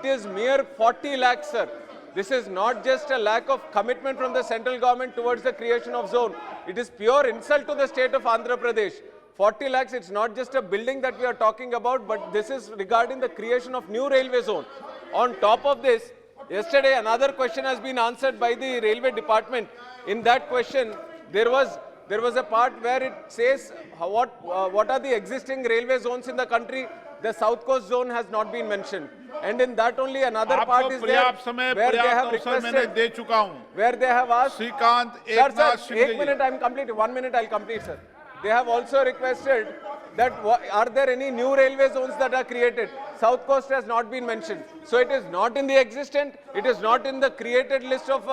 it is mere 40 lakhs, sir. This is not just a lack of commitment from the central government towards the creation of zone. It is pure insult to the state of Andhra Pradesh. 40 lakhs, it's not just a building that we are talking about, but this is regarding the creation of new railway zone. On top of this, yesterday another question has been answered by the railway department. In that question, there was a part where it says what are the existing railway zones in the country. The South Coast zone has not been mentioned. And in that only another part is there where they have requested, where they have asked, sir, 1 minute, I'm completing, 1 minute I'll complete, sir. They have also requested that are there any new railway zones that are created? South Coast has not been mentioned. So it is not in the existent, it is not in the created list of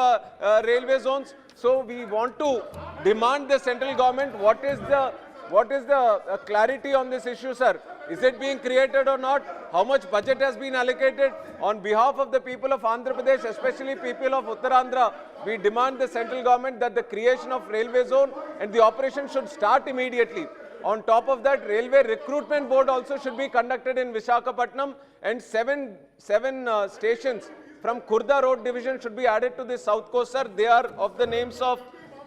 railway zones. So we want to demand the central government, what is the clarity on this issue, sir? Is it being created or not? How much budget has been allocated? On behalf of the people of Andhra Pradesh, especially people of Uttarandhra, we demand the central government that the creation of railway zone and the operation should start immediately. On top of that, railway recruitment board also should be conducted in Visakhapatnam, and seven stations from Khurda Road Division should be added to the South Coast, sir. They are of the names of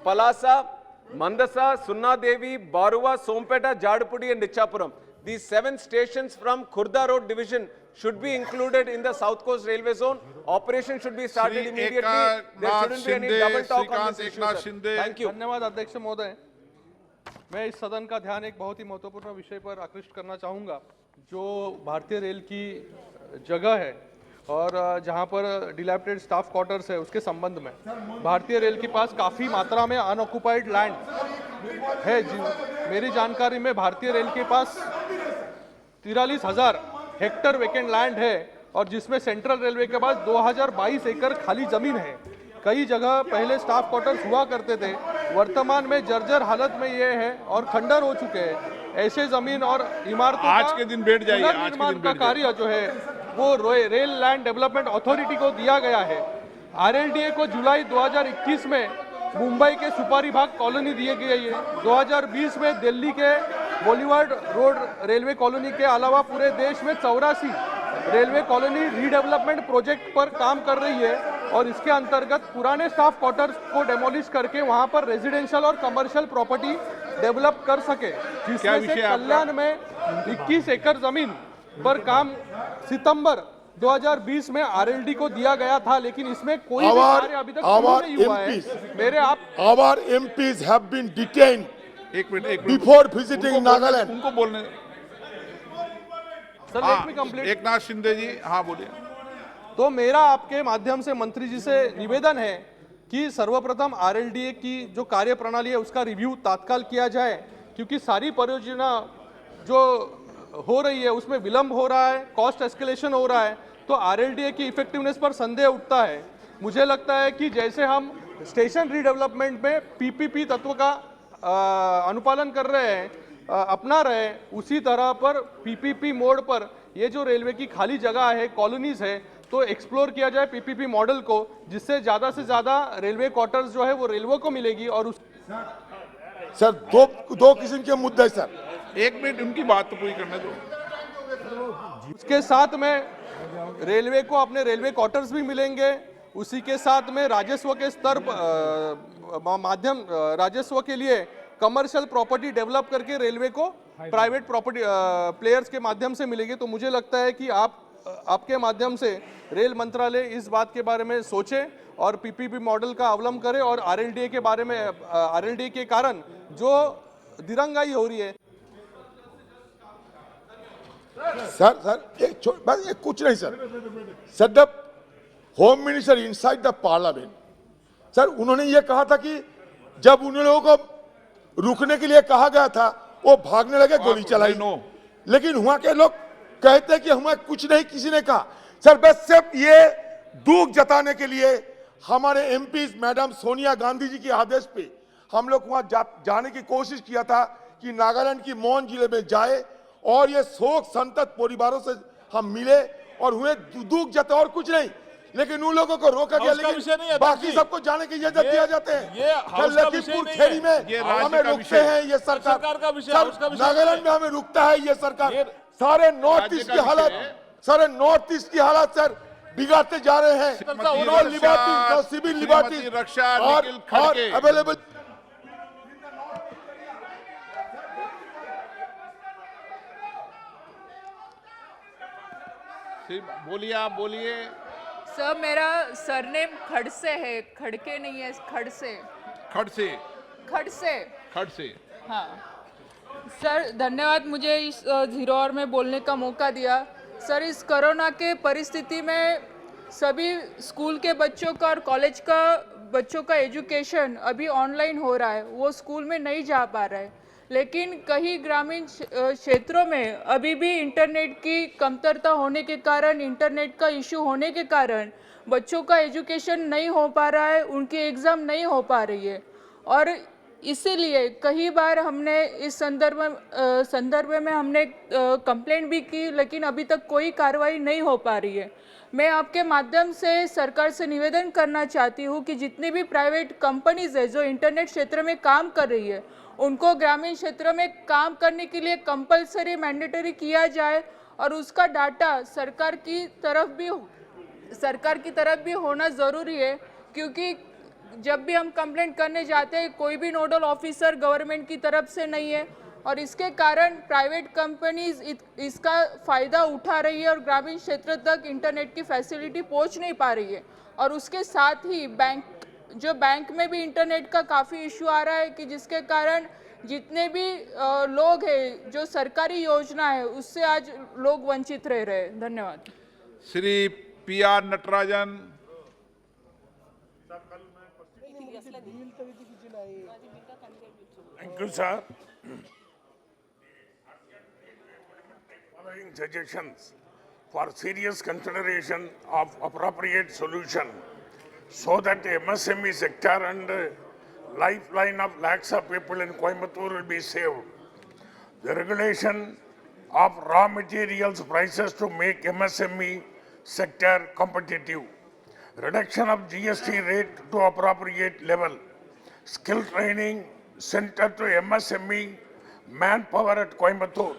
Palasa, Mandasa, Sunnadevi, Baruva, Sompeta, Jadapudi and Ichapuram. These 7 stations from Khurda Road Division should be included in the South Coast Railway Zone. Operation should be started immediately. There shouldn't be any double talk on this issue, sir. Thank you. धन्यवाद अध्यक्ष महोदय। मैं इस सदन का ध्यान एक बहुत ही महत्वपूर्ण विषय पर आकृष्ट करना चाहूँगा, जो भारतीय रेल की जगह है और जहाँ पर डिलैपिडेटेड स्टाफ क्वार्टर्स है उसके संबंध में भारतीय रेल के पास काफ़ी मात्रा में अनऑक्युपाइड लैंड है। मेरी जानकारी में भारतीय रेल के पास 43,000 हेक्टेयर वेकेंट लैंड है और जिसमें सेंट्रल रेलवे के पास 2022 एकड़ खाली जमीन है। कई जगह पहले स्टाफ क्वार्टर्स हुआ करते थे, वर्तमान में जर्जर हालत में ये है और खंडर हो चुके हैं। ऐसे जमीन और इमारतों आज के दिन बैठ जाइए, आज निर्माण का कार्य जो है वो रेल लैंड डेवलपमेंट अथॉरिटी को दिया गया है। आरएलडीए को जुलाई 2021 में मुंबई के सुपारी बाग कॉलोनी दिए गई है। 2020 में दिल्ली के बॉलीवुड रोड रेलवे कॉलोनी के अलावा पूरे देश में 84 रेलवे कॉलोनी रीडेवलपमेंट प्रोजेक्ट पर काम कर रही है और इसके अंतर्गत पुराने स्टाफ क्वार्टर्स को डेमोलिश करके वहां पर रेजिडेंशियल और कमर्शियल प्रॉपर्टी डेवलप कर सके, जिसमें से कल्याण में 21 एकड़ जमीन पर काम सितंबर 2020 में आरएलडी को दिया गया था, लेकिन इसमें कोई भी कार्य अभी तक शुरू नहीं हुआ है। Our MPs have been detained before visiting Nagaland. उनको बोलने sir, let me complete. Eknath Shinde ji, हाँ बोलिए। तो मेरा आपके माध्यम से मंत्री जी से निवेदन है कि सर्वप्रथम आरएलडीए की जो कार्य प्रणाली है उसका रिव्यू तत्काल किया जाए, क्योंकि सारी परियोजना जो हो रही है उसमें विलंब हो रहा है, कॉस्ट एस्केलेशन हो रहा है, तो आरएलडीए की इफेक्टिवनेस पर संदेह उठता है। मुझे लगता है कि जैसे हम स्टेशन रीडेवलपमेंट में पीपीपी तत्व का अनुपालन कर रहे हैं, अपना रहे, उसी तरह पर पीपीपी मोड पर ये जो रेलवे की खाली जगह है, कॉलोनीज है, तो एक्सप्लोर किया जाए पीपीपी मॉडल को, जिससे ज्यादा से ज्यादा रेलवे क्वार्टर्स जो है वो रेलवे को मिलेगी। और सर दो किस्म के मुद्दे सर, 1 मिनट उनकी बात तो पूरी करने दो। उसके साथ में रेलवे को अपने रेलवे क्वार्टर्स भी मिलेंगे, उसी के साथ में राजस्व के स्तर माध्यम राजस्व के लिए कमर्शियल प्रॉपर्टी डेवलप करके रेलवे को प्राइवेट प्रॉपर्टी प्लेयर्स के माध्यम से मिलेगी। तो मुझे लगता है कि आपके माध्यम से रेल मंत्रालय इस बात के बारे में सोचे और पीपीपी मॉडल का अवलंबन करे और आरएलडीए के बारे में आरएलडीए के कारण जो दिरंगाई हो रही है। सर बस कुछ नहीं sir the home minister inside the parliament, sir उन्होंने ये कहा था कि जब उन लोगों को रुकने के लिए कहा गया था वो भागने लगे, गोली चलाई। लेकिन वहां के लोग कहते कि हमें कुछ नहीं किसी ने कहा। सर बस सिर्फ ये दुख जताने के लिए हमारे एमपी मैडम सोनिया गांधी जी के आदेश पे हम लोग वहां जाने की कोशिश किया था कि नागालैंड की मोन जिले में जाए और ये शोक संतप्त परिवारों से हम मिले और हुए दुख जता, और कुछ नहीं। लेकिन उन लोगों को रोका गया, लेकिन बाकी सबको जाने की इजाजत दिया जाते हैं। लखीमपुर खेड़ी में हमें रुकते हैं ये सरकार, नागालैंड में हमें रुकता है ये सरकार। सारे नॉर्थ ईस्ट की हालत सर बिगाड़ते जा रहे हैं श्रीमती नो लिबर्टी नो रक्षा- सिविल श्रीमती लिबर्टी रक्षा और निखिल खड़गे। अवेलेबल बोलिए, आप बोलिए। सर मेरा सरनेम खड़से है, खड़के नहीं है, खड़से। खड़ से, खड़से। खड़ से। हाँ सर, धन्यवाद मुझे इस 0 आवर में बोलने का मौका दिया। सर, इस कोरोना के परिस्थिति में सभी स्कूल के बच्चों का और कॉलेज का बच्चों का एजुकेशन अभी ऑनलाइन हो रहा है, वो स्कूल में नहीं जा पा रहा है। लेकिन कई ग्रामीण क्षेत्रों में अभी भी इंटरनेट की कमतरता होने के कारण, इंटरनेट का इशू होने के कारण बच्चों का एजुकेशन नहीं हो पा रहा है, उनकी एग्ज़ाम नहीं हो पा रही है। और इसीलिए कई बार हमने इस संदर्भ में हमने कंप्लेंट भी की, लेकिन अभी तक कोई कार्रवाई नहीं हो पा रही है। मैं आपके माध्यम से सरकार से निवेदन करना चाहती हूँ कि जितनी भी प्राइवेट कंपनीज है जो इंटरनेट क्षेत्र में काम कर रही है, उनको ग्रामीण क्षेत्र में काम करने के लिए कंपलसरी मैंडेटरी किया जाए और उसका डाटा सरकार की तरफ भी होना ज़रूरी है। क्योंकि जब भी हम कंप्लेंट करने जाते हैं, कोई भी नोडल ऑफिसर गवर्नमेंट की तरफ से नहीं है और इसके कारण प्राइवेट कंपनीज इसका फ़ायदा उठा रही है और ग्रामीण क्षेत्र तक इंटरनेट की फैसिलिटी पहुंच नहीं पा रही है। और उसके साथ ही बैंक में भी इंटरनेट का काफ़ी इशू आ रहा है कि जिसके कारण जितने भी लोग हैं, जो सरकारी योजना है उससे आज लोग वंचित रह रहे हैं। धन्यवाद। Shri PR Natarajan. Thank you, sir. Following suggestions for serious consideration of appropriate solution so that the MSME sector and lifeline of lakhs of people in Coimbatore will be saved. The regulation of raw materials prices to make MSME sector competitive. Reduction of GST rate to appropriate level. Skill training center to MSME manpower at Coimbatore.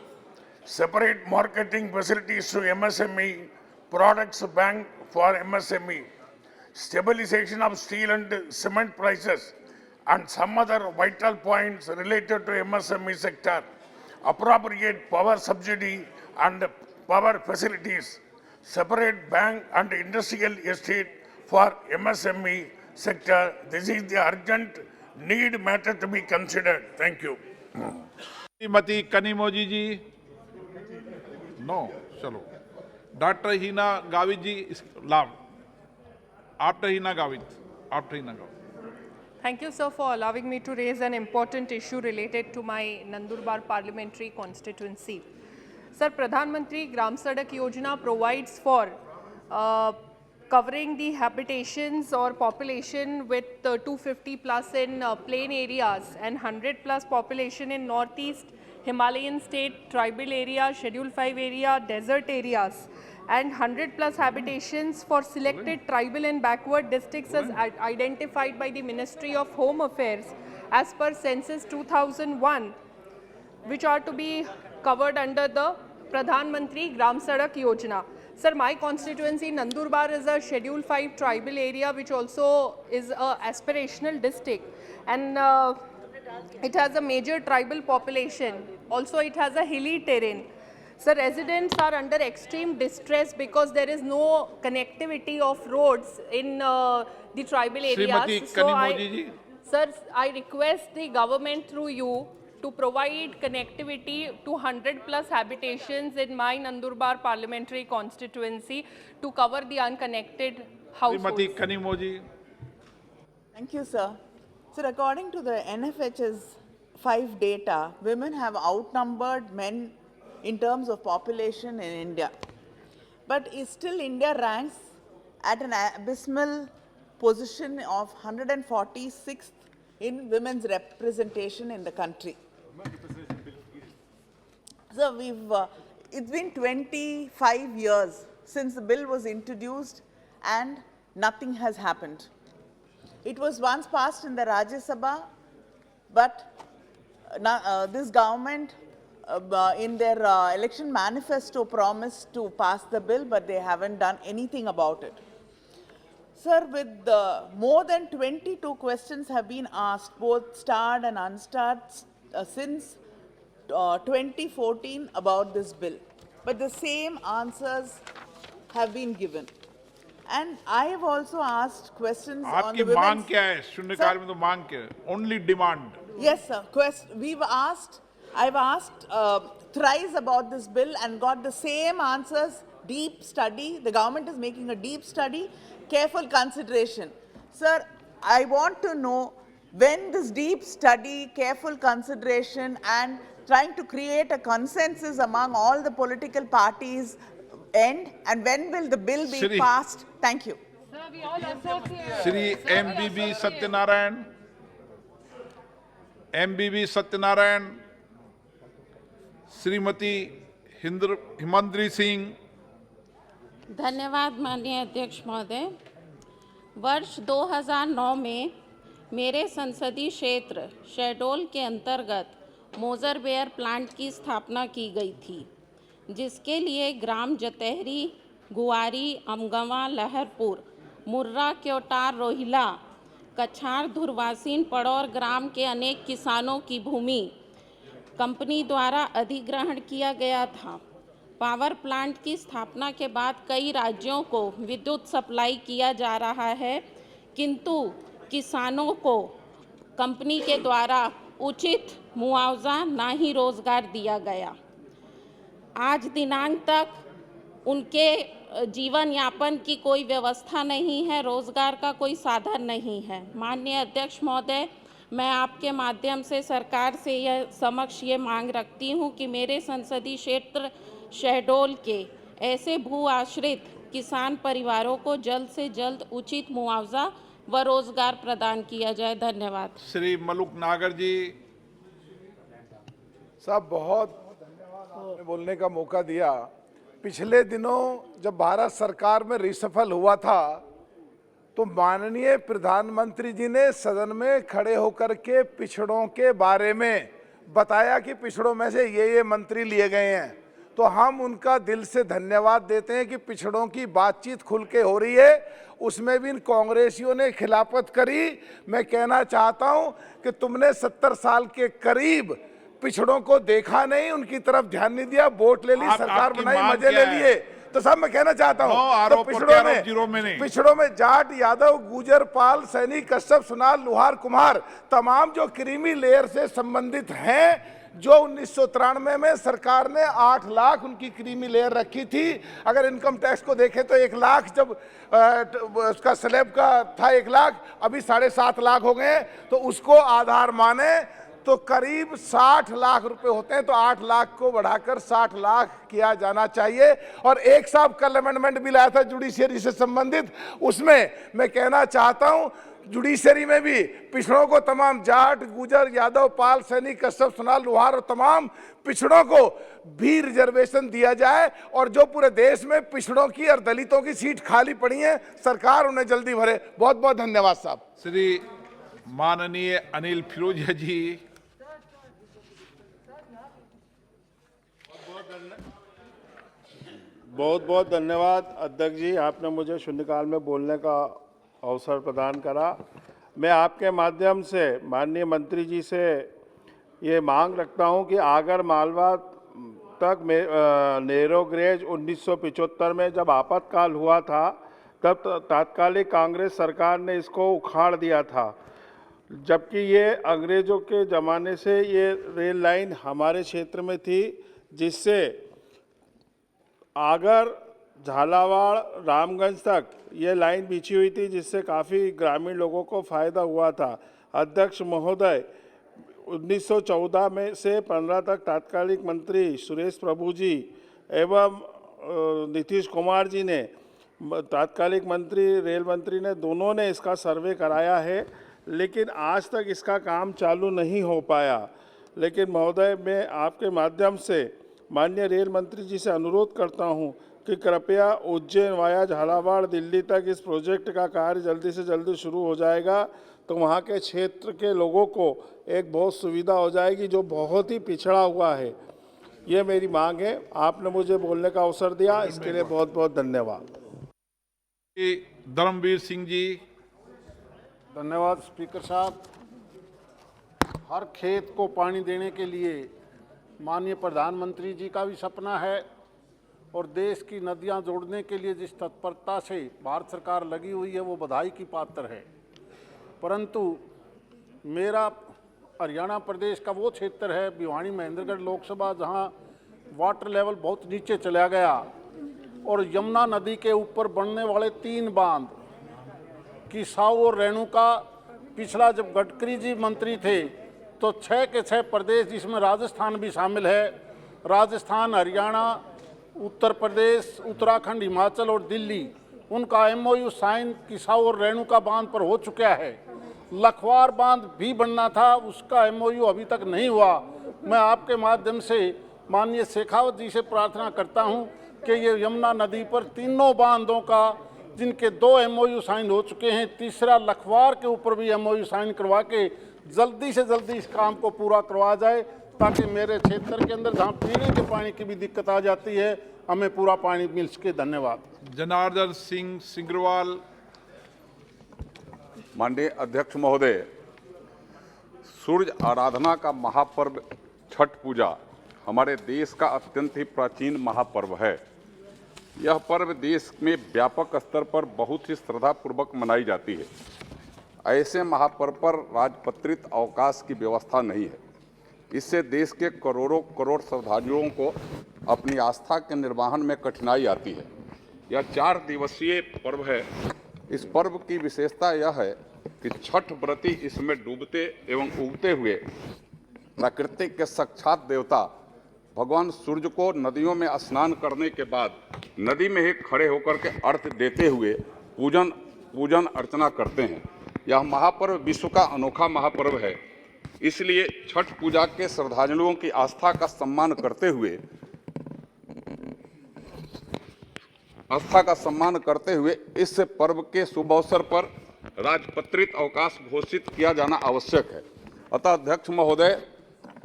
Separate marketing facilities to MSME products bank for MSME. Stabilization of steel and cement prices and some other vital points related to MSME sector. Appropriate power subsidy and power facilities. Separate bank and industrial estate for MSME sector. This is the urgent need matter to be considered. Thank you. Shrimati Kanimozhi ji. No, चलो। Doctor Heena Gavit ji, लाभ। After Heena Gavit. Thank you, sir, for allowing me to raise an important issue related to my Nandurbar parliamentary constituency. Sir, Pradhan Mantri Gram Sadak Yojana provides for covering the habitations or population with 250 plus in plain areas and 100 plus population in northeast Himalayan state, tribal area, schedule 5 area, desert areas, and 100 plus habitations for selected tribal and backward districts as identified by the Ministry of Home Affairs as per Census 2001, which are to be covered under the Pradhan Mantri Gram Sadak Yojana. Sir, my constituency Nandurbar is a Schedule 5 tribal area, which also is a aspirational district, and it has a major tribal population. Also, it has a hilly terrain. Sir, residents are under extreme distress because there is no connectivity of roads in the tribal areas. Shrimati Kanimozhi ji. Sir, I request the government through you to provide connectivity to 100 plus habitations in my Nandurbar parliamentary constituency to cover the unconnected households. Shrimati Kanimozhi. Thank you, sir. Sir, according to the NFH's 5 data, women have outnumbered men in terms of population in India. But still India ranks at an abysmal position of 146th in women's representation in the country. So it's been 25 years since the bill was introduced and nothing has happened. It was once passed in the Rajya Sabha, but this government in their election manifesto promised to pass the bill, but they haven't done anything about it. Sir, with more than 22 questions have been asked, both starred and unstarred, since 2014 about this bill. But the same answers have been given. And I have also asked questions on आपकी the मांग women's... क्या है? शून्यकाल में तो मांग क्या है? Only demand. Yes, sir. I've asked thrice about this bill and got the same answers. Deep study. The government is making a deep study. Careful consideration. Sir, I want to know when this deep study, careful consideration and trying to create a consensus among all the political parties end, and when will the bill be Shri. passed? Thank you. Shri MBB Satyanarayan, MBB Satyanarayan, Shrimati हिमंद्री Singh. धन्यवाद माननीय अध्यक्ष महोदय। वर्ष 2009 में मेरे संसदीय क्षेत्र शहडोल के अंतर्गत मोजरबेयर प्लांट की स्थापना की गई थी, जिसके लिए ग्राम जतेहरी, गुआरी, अमगवा, लहरपुर, मुर्रा, क्योटार, रोहिला, कछार, धुरवासीन, पड़ौर ग्राम के अनेक किसानों की भूमि कंपनी द्वारा अधिग्रहण किया गया था। पावर प्लांट की स्थापना के बाद कई राज्यों को विद्युत सप्लाई किया जा रहा है, किंतु किसानों को कंपनी के द्वारा उचित मुआवजा ना ही रोजगार दिया गया। आज दिनांक तक उनके जीवन यापन की कोई व्यवस्था नहीं है, रोजगार का कोई साधन नहीं है। माननीय अध्यक्ष महोदय, मैं आपके माध्यम से सरकार से यह समक्ष ये मांग रखती हूं कि मेरे संसदीय क्षेत्र शहडोल के ऐसे भू आश्रित किसान परिवारों को जल्द से जल्द उचित मुआवजा व रोजगार प्रदान किया जाए। धन्यवाद। श्री मलुक नागर जी। साहब बहुत आपने बोलने का मौका दिया। पिछले दिनों जब भारत सरकार में रिसफल हुआ था तो माननीय प्रधानमंत्री जी ने सदन में खड़े होकर के पिछड़ों के बारे में बताया कि पिछड़ों में से ये मंत्री लिए गए हैं। तो हम उनका दिल से धन्यवाद देते हैं कि पिछड़ों की बातचीत खुल के हो रही है। उसमें भी इन कांग्रेसियों ने खिलाफत करी। मैं कहना चाहता हूं कि तुमने 70 साल के करीब पिछड़ों को देखा नहीं, उनकी तरफ ध्यान नहीं दिया, वोट ले ली, सरकार बनाई, मजे ले लिए। तो सब मैं कहना चाहता हूं तो पिछड़ों में जाट, यादव, गुजर, पाल, सैनी, कश्यप, सुनार, लुहार, कुम्हार तमाम जो क्रीमी लेयर से संबंधित हैं, जो 1993 में सरकार ने 8 लाख उनकी क्रीमी लेयर रखी थी। अगर इनकम टैक्स को देखें तो 1 लाख जब उसका स्लैब का था 1 लाख, अभी 7.5 लाख हो गए। तो उसको आधार माने तो करीब 60 लाख रुपए होते हैं। तो 8 लाख को बढ़ाकर 60 लाख किया जाना चाहिए। और एक साहब कल अमेंडमेंट भी लाया था जुडिशियरी से संबंधित, उसमें मैं कहना चाहता हूं जुडिशरी में भी पिछड़ों को, तमाम जाट, गुजर, यादव, पाल, सैनिक, कश्यप, सुनार, लुहार और तमाम पिछड़ों को भी रिजर्वेशन दिया जाए। और जो पूरे देश में पिछड़ों की और दलितों की सीट खाली पड़ी है, सरकार उन्हें जल्दी भरे। बहुत बहुत धन्यवाद साहब। श्री माननीय अनिल फिरोजिया जी। बहुत बहुत धन्यवाद अध्यक्ष जी, आपने मुझे शून्यकाल में बोलने का अवसर प्रदान करा। मैं आपके माध्यम से माननीय मंत्री जी से ये मांग रखता हूं कि आगर मालवा तक नेरो ग्रेज 1975 में जब आपातकाल हुआ था तब तात्कालिक कांग्रेस सरकार ने इसको उखाड़ दिया था, जबकि ये अंग्रेज़ों के ज़माने से ये रेल लाइन हमारे क्षेत्र में थी, जिससे आगर, झालावाड़, रामगंज तक ये लाइन बिछी हुई थी, जिससे काफ़ी ग्रामीण लोगों को फ़ायदा हुआ था। अध्यक्ष महोदय, 1914 में से 15 तक तात्कालिक मंत्री सुरेश प्रभु जी एवं नीतीश कुमार जी ने, तात्कालिक मंत्री, रेल मंत्री ने, दोनों ने इसका सर्वे कराया है, लेकिन आज तक इसका काम चालू नहीं हो पाया। लेकिन महोदय, मैं आपके माध्यम से माननीय रेल मंत्री जी से अनुरोध करता हूं कि कृपया उज्जैन वाया झालावाड़ दिल्ली तक इस प्रोजेक्ट का कार्य जल्दी से जल्दी शुरू हो जाएगा तो वहां के क्षेत्र के लोगों को एक बहुत सुविधा हो जाएगी, जो बहुत ही पिछड़ा हुआ है। ये मेरी मांग है। आपने मुझे बोलने का अवसर दिया, इसके लिए बहुत बहुत धन्यवाद। धर्मवीर सिंह जी। धन्यवाद स्पीकर साहब। हर खेत को पानी देने के लिए माननीय प्रधानमंत्री जी का भी सपना है और देश की नदियां जोड़ने के लिए जिस तत्परता से भारत सरकार लगी हुई है वो बधाई की पात्र है। परंतु मेरा हरियाणा प्रदेश का वो क्षेत्र है भिवानी महेंद्रगढ़ लोकसभा जहां वाटर लेवल बहुत नीचे चला गया और यमुना नदी के ऊपर बनने वाले 3 बांध किसाऊ और रेणुका, पिछला जब गडकरी जी मंत्री थे तो 6 के 6 प्रदेश जिसमें राजस्थान भी शामिल है, राजस्थान, हरियाणा, उत्तर प्रदेश, उत्तराखंड, हिमाचल और दिल्ली, उनका MOU साइन किसाऊ और रेणुका बांध पर हो चुका है। लखवार बांध भी बनना था, उसका MOU अभी तक नहीं हुआ। मैं आपके माध्यम से माननीय शेखावत जी से प्रार्थना करता हूं कि ये यमुना नदी पर तीनों बांधों का जिनके 2 MOU साइन हो चुके हैं, तीसरा लखवार के ऊपर भी MOU साइन करवा के जल्दी से जल्दी इस काम को पूरा करवा जाए ताकि मेरे क्षेत्र के अंदर जहां पीने के पानी की भी दिक्कत आ जाती है हमें पूरा पानी मिल सके। धन्यवाद। जनार्दन सिंह सिंग्रवाल। माननीय अध्यक्ष महोदय, सूर्य आराधना का महापर्व छठ पूजा हमारे देश का अत्यंत ही प्राचीन महापर्व है। यह पर्व देश में व्यापक स्तर पर बहुत ही श्रद्धापूर्वक मनाई जाती है। ऐसे महापर्व पर राजपत्रित अवकाश की व्यवस्था नहीं है। इससे देश के करोड़ों करोड़ श्रद्धालुओं को अपनी आस्था के निर्वहन में कठिनाई आती है। यह 4 दिवसीय पर्व है। इस पर्व की विशेषता यह है कि छठ व्रती इसमें डूबते एवं उगते हुए प्रकृति के साक्षात देवता भगवान सूर्य को नदियों में स्नान करने के बाद नदी में ही खड़े होकर के अर्घ्य देते हुए पूजन अर्चना करते हैं। यह महापर्व विश्व का अनोखा महापर्व है। इसलिए छठ पूजा के श्रद्धालुओं की आस्था का सम्मान करते हुए इस पर्व के शुभ अवसर पर राजपत्रित अवकाश घोषित किया जाना आवश्यक है। अतः अध्यक्ष महोदय,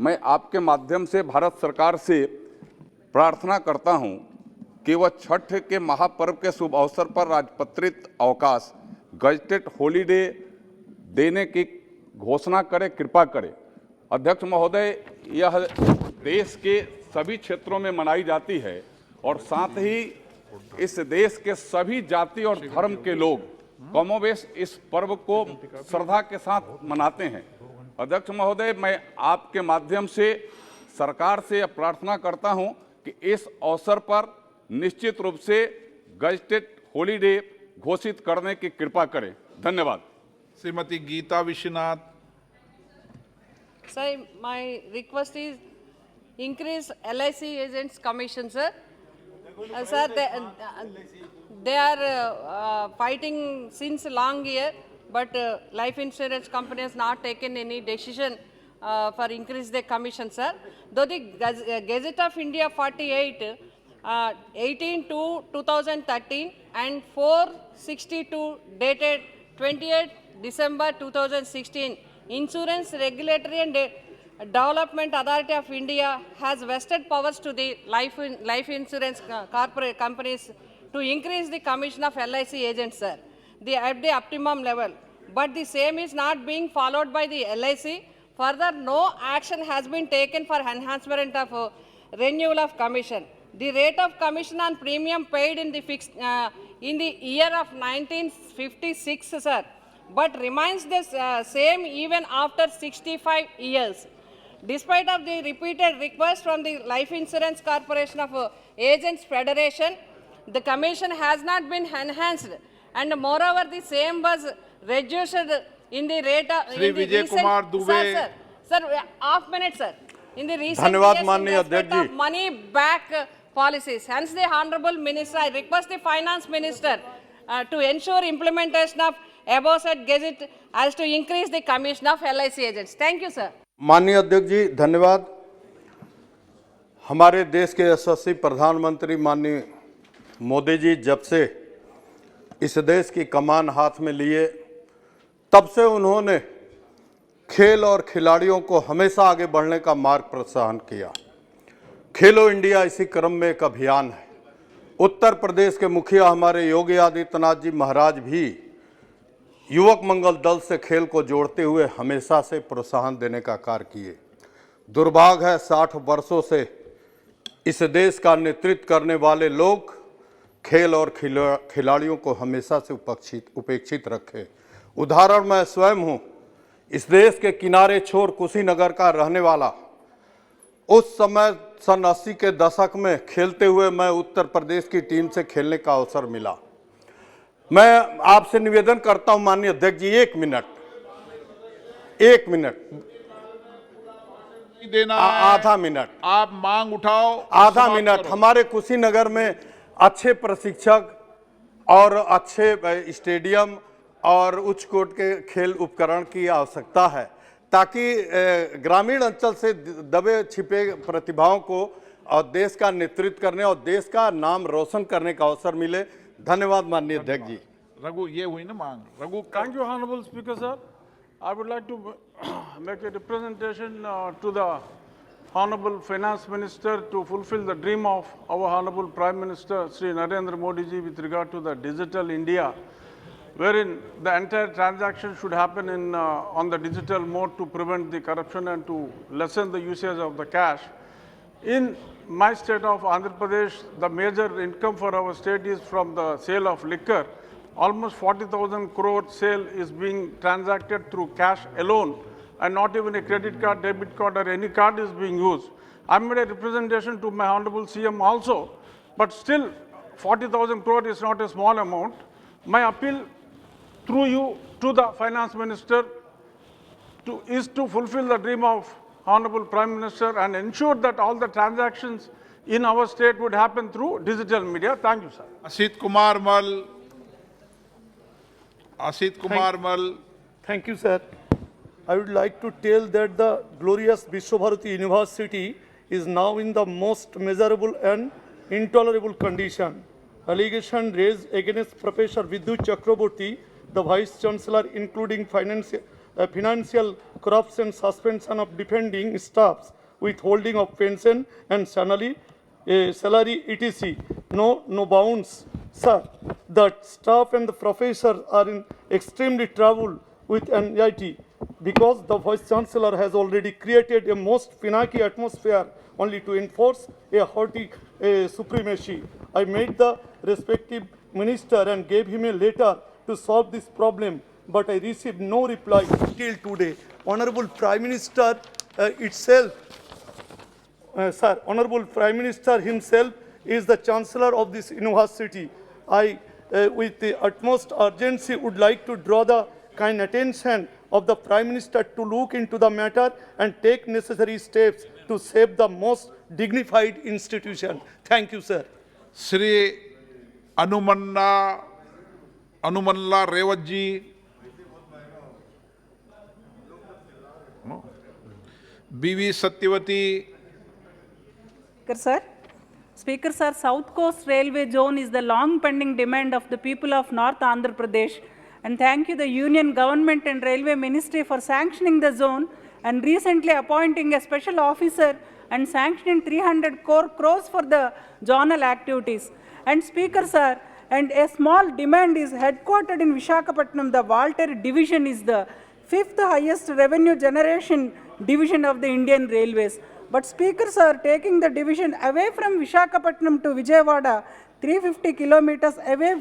मैं आपके माध्यम से भारत सरकार से प्रार्थना करता हूं कि वह छठ के महापर्व के शुभ अवसर पर राजपत्रित अवकाश गजटेड हॉलीडे देने की घोषणा करे, कृपा करे। अध्यक्ष महोदय, यह देश के सभी क्षेत्रों में मनाई जाती है और साथ ही इस देश के सभी जाति और धर्म के लोग कमोबेश इस पर्व को श्रद्धा के साथ मनाते हैं। अध्यक्ष महोदय, मैं आपके माध्यम से सरकार से यह प्रार्थना करता हूं कि इस अवसर पर निश्चित रूप से गजटेड हॉलीडे घोषित करने की कृपा करें। धन्यवाद। Shrimati Geeta Vishwanath. Sir, my request is increase LIC agents commission, sir. Sir, they are fighting since long year, but life insurance company has not taken any decision for increase the commission, sir. Though the Gazette of India 48, 18/2/2013 and 4/62 dated 28 December 2016, Insurance Regulatory and Development Authority of India has vested powers to the life insurance corporate companies to increase the commission of LIC agents, sir, at the optimum level. But the same is not being followed by the LIC. Further, no action has been taken for enhancement of renewal of commission. The rate of commission on premium paid in the year of 1956, sir, but remains the same even after 65 years. Despite of the repeated requests from the Life Insurance Corporation of Agents Federation, the commission has not been enhanced, and moreover the same was reduced in the rate of Shri Vijay Kumar Dubey. Sir, half minute, sir. In the recent धन्यवाद years, माननीय in respect अध्यक्ष of money back policies, hence the Honorable Minister, I request the Finance Minister to ensure implementation of above said gazette as to increase the commission of LIC agents. Thank you, sir. माननीय अध्यक्ष जी धन्यवाद। हमारे देश के यशस्वी प्रधानमंत्री माननीय मोदी जी जब से इस देश की कमान हाथ में लिए तब से उन्होंने खेल और खिलाड़ियों को हमेशा आगे बढ़ने का मार्ग प्रोत्साहन किया। खेलो इंडिया इसी क्रम में एक अभियान है। उत्तर प्रदेश के मुखिया हमारे योगी आदित्यनाथ जी महाराज भी युवक मंगल दल से खेल को जोड़ते हुए हमेशा से प्रोत्साहन देने का कार्य किए। दुर्भाग्य है 60 वर्षों से इस देश का नेतृत्व करने वाले लोग खेल और खिलाड़ियों को हमेशा से उपेक्षित रखे। उदाहरण मैं स्वयं हूँ, इस देश के किनारे छोर कुशीनगर का रहने वाला। उस समय सन 80 के दशक में खेलते हुए मैं उत्तर प्रदेश की टीम से खेलने का अवसर मिला। मैं आपसे निवेदन करता हूं माननीय अध्यक्ष जी, एक मिनट देना आधा मिनट आप मांग उठाओ, आधा समाप्त मिनट। करो। हमारे कुशीनगर में अच्छे प्रशिक्षक और अच्छे स्टेडियम और उच्च कोट के खेल उपकरण की आवश्यकता है, ताकि ग्रामीण अंचल से दबे छिपे प्रतिभाओं को और देश का नेतृत्व करने और देश का नाम रोशन करने का अवसर मिले। धन्यवाद माननीय अध्यक्ष जी। रघु, ये हुई ना मांग। Raghu, Thank you, Honorable Speaker, sir. I would like to make a representation to the Honorable Finance Minister to fulfill the dream of our Honorable Prime Minister, Sri Narendra Modi ji, with regard to the digital India, wherein the entire transaction should happen in on the digital mode to prevent the corruption and to lessen the usage of the cash. In my state of Andhra Pradesh, the major income for our state is from the sale of liquor. Almost 40,000 crore sale is being transacted through cash alone, and not even a credit card, debit card, or any card is being used. I made a representation to my Honorable CM also, but still 40,000 crore is not a small amount. My appeal through you to the Finance Minister is to fulfill the dream of Honorable Prime Minister and ensure that all the transactions in our state would happen through digital media. Thank you, sir. Asit Kumar मल। Thank you, sir. I would like to tell that the glorious Vishwabharati University is now in the most miserable and intolerable condition. Allegation raised against Professor Vidyut Chakraborty, the Vice Chancellor, including financial corruption, suspension of defending staffs, withholding of pension and salary, etc. No bounds. Sir, the staff and the professor are in extremely trouble with anxiety because the Vice Chancellor has already created a most pinnaky atmosphere only to enforce a haughty supremacy. I met the respective minister and gave him a letter to solve this problem, but I received no reply till today. Honorable Prime Minister Honorable Prime Minister himself is the Chancellor of this university. I, with the utmost urgency, would like to draw the kind attention of the Prime Minister to look into the matter and take necessary steps to save the most dignified institution. Thank you, sir. Shri अनुमन्ला Revata जी, बीवी Satyavati. Speaker sir, South Coast Railway Zone is the long pending demand of the people of North Andhra Pradesh, and thank you the Union Government and Railway Ministry for sanctioning the zone and recently appointing a special officer and sanctioning 300 crores for the zonal activities. And Speaker sir, and a small demand is headquartered in Visakhapatnam. The Walter division is the 5th highest revenue generation division of the Indian Railways. But Speaker sir, taking the division away from Visakhapatnam to Vijayawada, 350 kilometers away,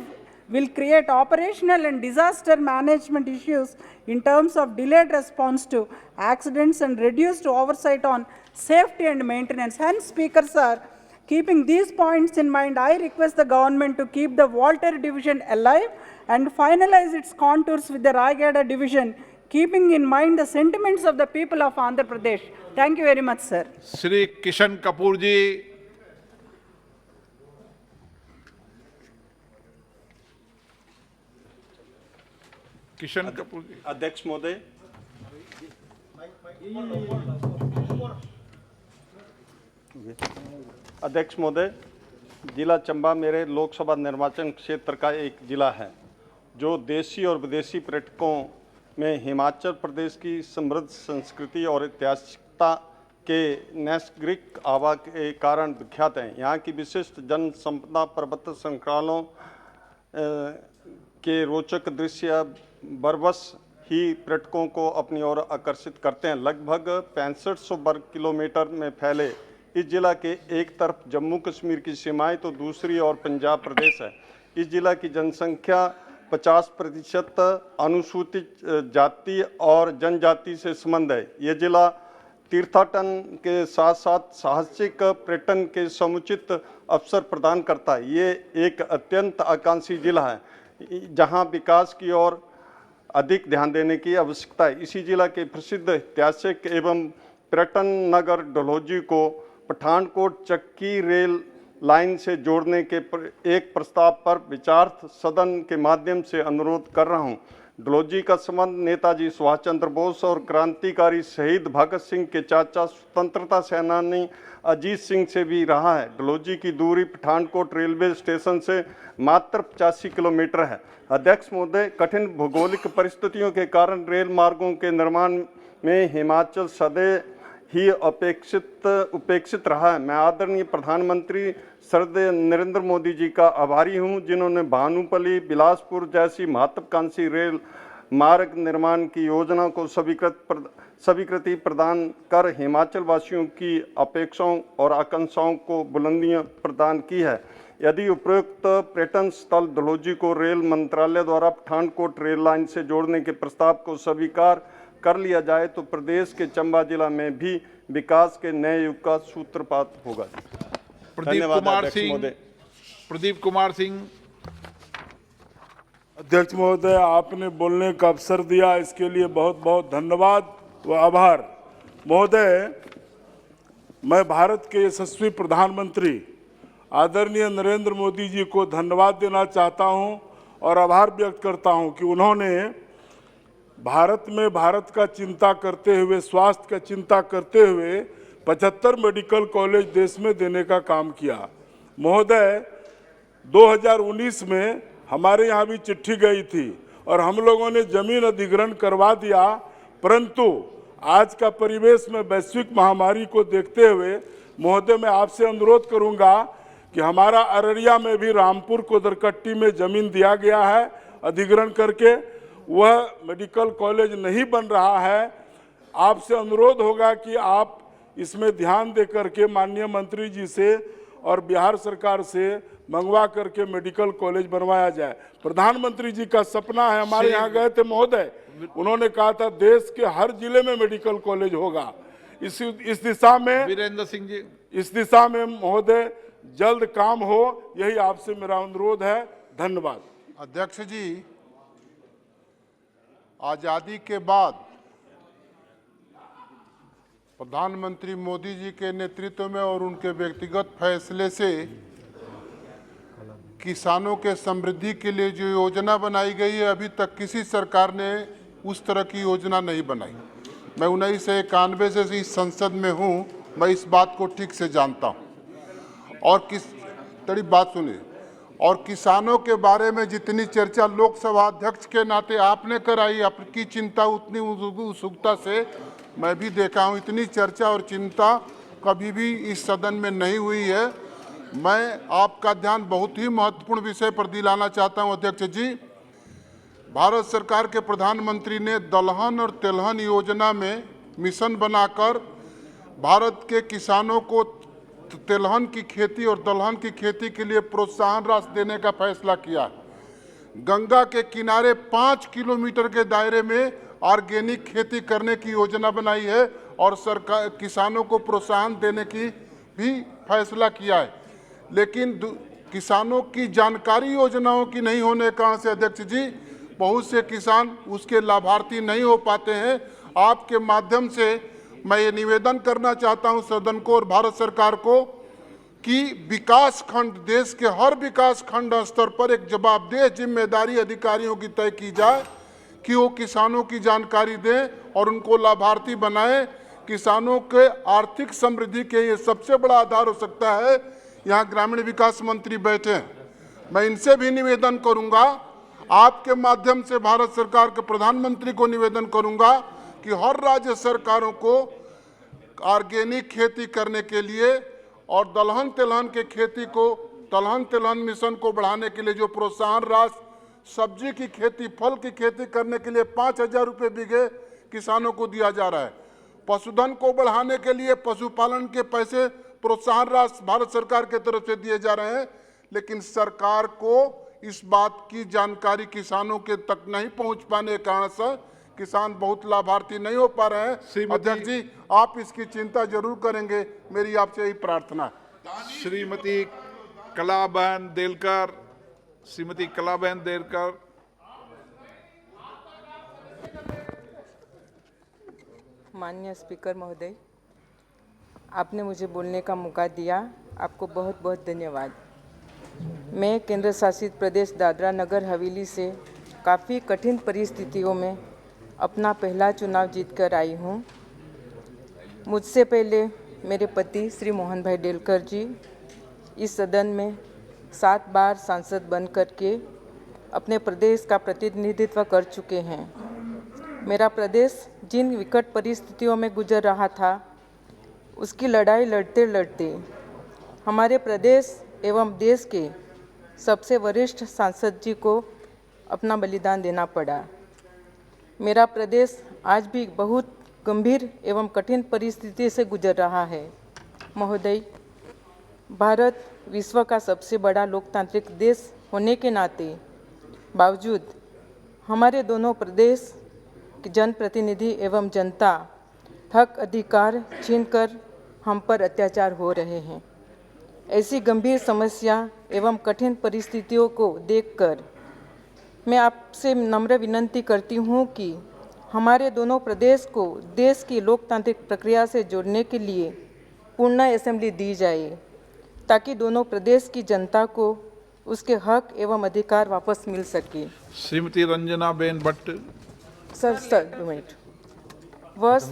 will create operational and disaster management issues in terms of delayed response to accidents and reduced oversight on safety and maintenance. Hence, Speaker sir, keeping these points in mind, I request the government to keep the Walter division alive and finalize its contours with the Rayagada division, keeping in mind the sentiments of the people of Andhra Pradesh. Thank you very much, sir. Shri Kishan Kapoor जी। किशन कपूर जी। अध्यक्ष महोदय, जिला चंबा मेरे लोकसभा निर्वाचन क्षेत्र का एक जिला है जो देशी और विदेशी पर्यटकों में हिमाचल प्रदेश की समृद्ध संस्कृति और ऐतिहासिकता के नैसर्गिक आभा के कारण विख्यात हैं। यहाँ की विशिष्ट जन संपदा पर्वत श्रृंखलाओं के रोचक दृश्य बरबस ही पर्यटकों को अपनी ओर आकर्षित करते हैं। लगभग 6500 वर्ग किलोमीटर में फैले इस जिला के एक तरफ जम्मू कश्मीर की सीमाएं तो दूसरी ओर पंजाब प्रदेश है। इस जिला की जनसंख्या 50% अनुसूचित जाति और जनजाति से संबंध है। ये जिला तीर्थाटन के साथ साथ साहसिक पर्यटन के समुचित अवसर प्रदान करता है। ये एक अत्यंत आकांक्षी जिला है जहां विकास की ओर अधिक ध्यान देने की आवश्यकता है। इसी जिला के प्रसिद्ध ऐतिहासिक एवं पर्यटन नगर डलहौजी को पठानकोट चक्की रेल लाइन से जोड़ने के एक प्रस्ताव पर विचार सदन के माध्यम से अनुरोध कर रहा हूं। डलहौजी का संबंध नेताजी सुभाष चंद्र बोस और क्रांतिकारी शहीद भगत सिंह के चाचा स्वतंत्रता सेनानी अजीत सिंह से भी रहा है। डलहौजी की दूरी पठानकोट रेलवे स्टेशन से मात्र 85 किलोमीटर है। अध्यक्ष महोदय, कठिन भौगोलिक परिस्थितियों के कारण रेल मार्गों के निर्माण में हिमाचल सदैव ही उपेक्षित रहा है। मैं आदरणीय प्रधानमंत्री श्रद्धेय नरेंद्र मोदी जी का आभारी हूं, जिन्होंने भानुपल्ली बिलासपुर जैसी महत्वाकांक्षी रेल मार्ग निर्माण की योजना को स्वीकृति प्रदान कर हिमाचल वासियों की अपेक्षाओं और आकांक्षाओं को बुलंदियां प्रदान की है। यदि उपयुक्त पर्यटन स्थल डलहौजी को रेल मंत्रालय द्वारा पठानकोट रेल लाइन से जोड़ने के प्रस्ताव को स्वीकार कर लिया जाए तो प्रदेश के चंबा जिला में भी विकास के नए युग का सूत्रपात होगा। प्रदीप कुमार सिंह। अध्यक्ष महोदय, आपने बोलने का अवसर दिया, इसके लिए बहुत बहुत धन्यवाद व आभार। महोदय, मैं भारत के यशस्वी प्रधानमंत्री आदरणीय नरेंद्र मोदी जी को धन्यवाद देना चाहता हूं और आभार व्यक्त करता हूं कि उन्होंने भारत में भारत का चिंता करते हुए, स्वास्थ्य का चिंता करते हुए 75 मेडिकल कॉलेज देश में देने का काम किया। महोदय, 2019 में हमारे यहाँ भी चिट्ठी गई थी और हम लोगों ने जमीन अधिग्रहण करवा दिया, परंतु आज का परिवेश में वैश्विक महामारी को देखते हुए महोदय मैं आपसे अनुरोध करूंगा कि हमारा अररिया में भी रामपुर कोदरकट्टी में जमीन दिया गया है अधिग्रहण करके, वह मेडिकल कॉलेज नहीं बन रहा है। आपसे अनुरोध होगा कि आप इसमें ध्यान दे करके माननीय मंत्री जी से और बिहार सरकार से मंगवा करके मेडिकल कॉलेज बनवाया जाए। प्रधानमंत्री जी का सपना है, हमारे यहाँ गए थे महोदय, उन्होंने कहा था देश के हर जिले में मेडिकल कॉलेज होगा। इस दिशा में वीरेंद्र सिंह जी, इस दिशा में महोदय जल्द काम हो, यही आपसे मेरा अनुरोध है। धन्यवाद। अध्यक्ष जी, आज़ादी के बाद प्रधानमंत्री मोदी जी के नेतृत्व में और उनके व्यक्तिगत फैसले से किसानों के समृद्धि के लिए जो योजना बनाई गई है, अभी तक किसी सरकार ने उस तरह की योजना नहीं बनाई। मैं 1991 से इस संसद में हूँ, मैं इस बात को ठीक से जानता हूँ। और तड़ी बात सुनिए, और किसानों के बारे में जितनी चर्चा लोकसभा अध्यक्ष के नाते आपने कराई, आपकी चिंता उतनी उत्सुकता से मैं भी देखा हूँ, इतनी चर्चा और चिंता कभी भी इस सदन में नहीं हुई है। मैं आपका ध्यान बहुत ही महत्वपूर्ण विषय पर दिलाना चाहता हूँ। अध्यक्ष जी, भारत सरकार के प्रधानमंत्री ने दलहन और तेलहन योजना में मिशन बनाकर भारत के किसानों को तेलहन की खेती और दलहन की खेती के लिए प्रोत्साहन राशि देने का फैसला किया। गंगा के किनारे 5 किलोमीटर के दायरे में ऑर्गेनिक खेती करने की योजना बनाई है और सरकार किसानों को प्रोत्साहन देने की भी फैसला किया है। लेकिन किसानों की जानकारी योजनाओं की नहीं होने के कारण से अध्यक्ष जी, बहुत से किसान उसके लाभार्थी नहीं हो पाते हैं। आपके माध्यम से मैं ये निवेदन करना चाहता हूं सदन को और भारत सरकार को कि विकास खंड, देश के हर विकास खंड स्तर पर एक जवाबदेह जिम्मेदारी अधिकारियों की तय की जाए कि वो किसानों की जानकारी दें और उनको लाभार्थी बनाएं। किसानों के आर्थिक समृद्धि के ये सबसे बड़ा आधार हो सकता है। यहाँ ग्रामीण विकास मंत्री बैठे हैं, मैं इनसे भी निवेदन करूंगा, आपके माध्यम से भारत सरकार के प्रधानमंत्री को निवेदन करूंगा कि हर राज्य सरकारों को ऑर्गेनिक खेती करने के लिए और दलहन तिलहन के खेती को, दलहन तिलहन मिशन को बढ़ाने के लिए जो प्रोत्साहन राशि सब्जी की खेती, फल की खेती करने के लिए 5,000 रुपये बीघे किसानों को दिया जा रहा है। पशुधन को बढ़ाने के लिए पशुपालन के पैसे प्रोत्साहन राशि भारत सरकार की तरफ से दिए जा रहे हैं, लेकिन सरकार को इस बात की जानकारी किसानों के तक नहीं पहुंच पाने के कारण से किसान बहुत लाभार्थी नहीं हो पा रहे हैं। अध्यक्ष जी, आप इसकी चिंता जरूर करेंगे, मेरी आपसे यही प्रार्थना है। श्रीमती कलाबहन देलकर, श्रीमती कलाबहन देलकर। माननीय स्पीकर महोदय, आपने मुझे बोलने का मौका दिया, आपको बहुत बहुत धन्यवाद। मैं केंद्र शासित प्रदेश दादरा नगर हवेली से काफ़ी कठिन परिस्थितियों में अपना पहला चुनाव जीतकर आई हूँ। मुझसे पहले मेरे पति श्री मोहन भाई डेलकर जी इस सदन में 7 बार सांसद बन करके अपने प्रदेश का प्रतिनिधित्व कर चुके हैं। मेरा प्रदेश जिन विकट परिस्थितियों में गुजर रहा था, उसकी लड़ाई लड़ते लड़ते हमारे प्रदेश एवं देश के सबसे वरिष्ठ सांसद जी को अपना बलिदान देना पड़ा। मेरा प्रदेश आज भी बहुत गंभीर एवं कठिन परिस्थिति से गुजर रहा है। महोदय, भारत विश्व का सबसे बड़ा लोकतांत्रिक देश होने के नाते बावजूद हमारे दोनों प्रदेश के जनप्रतिनिधि एवं जनता हक अधिकार छीनकर हम पर अत्याचार हो रहे हैं। ऐसी गंभीर समस्या एवं कठिन परिस्थितियों को देखकर मैं आपसे नम्र विनती करती हूँ कि हमारे दोनों प्रदेश को देश की लोकतांत्रिक प्रक्रिया से जोड़ने के लिए पूर्ण असेंबली दी जाए, ताकि दोनों प्रदेश की जनता को उसके हक एवं अधिकार वापस मिल सके। Shrimati Ranjana Ben Bhatt. Sir 2 minute. वर्ष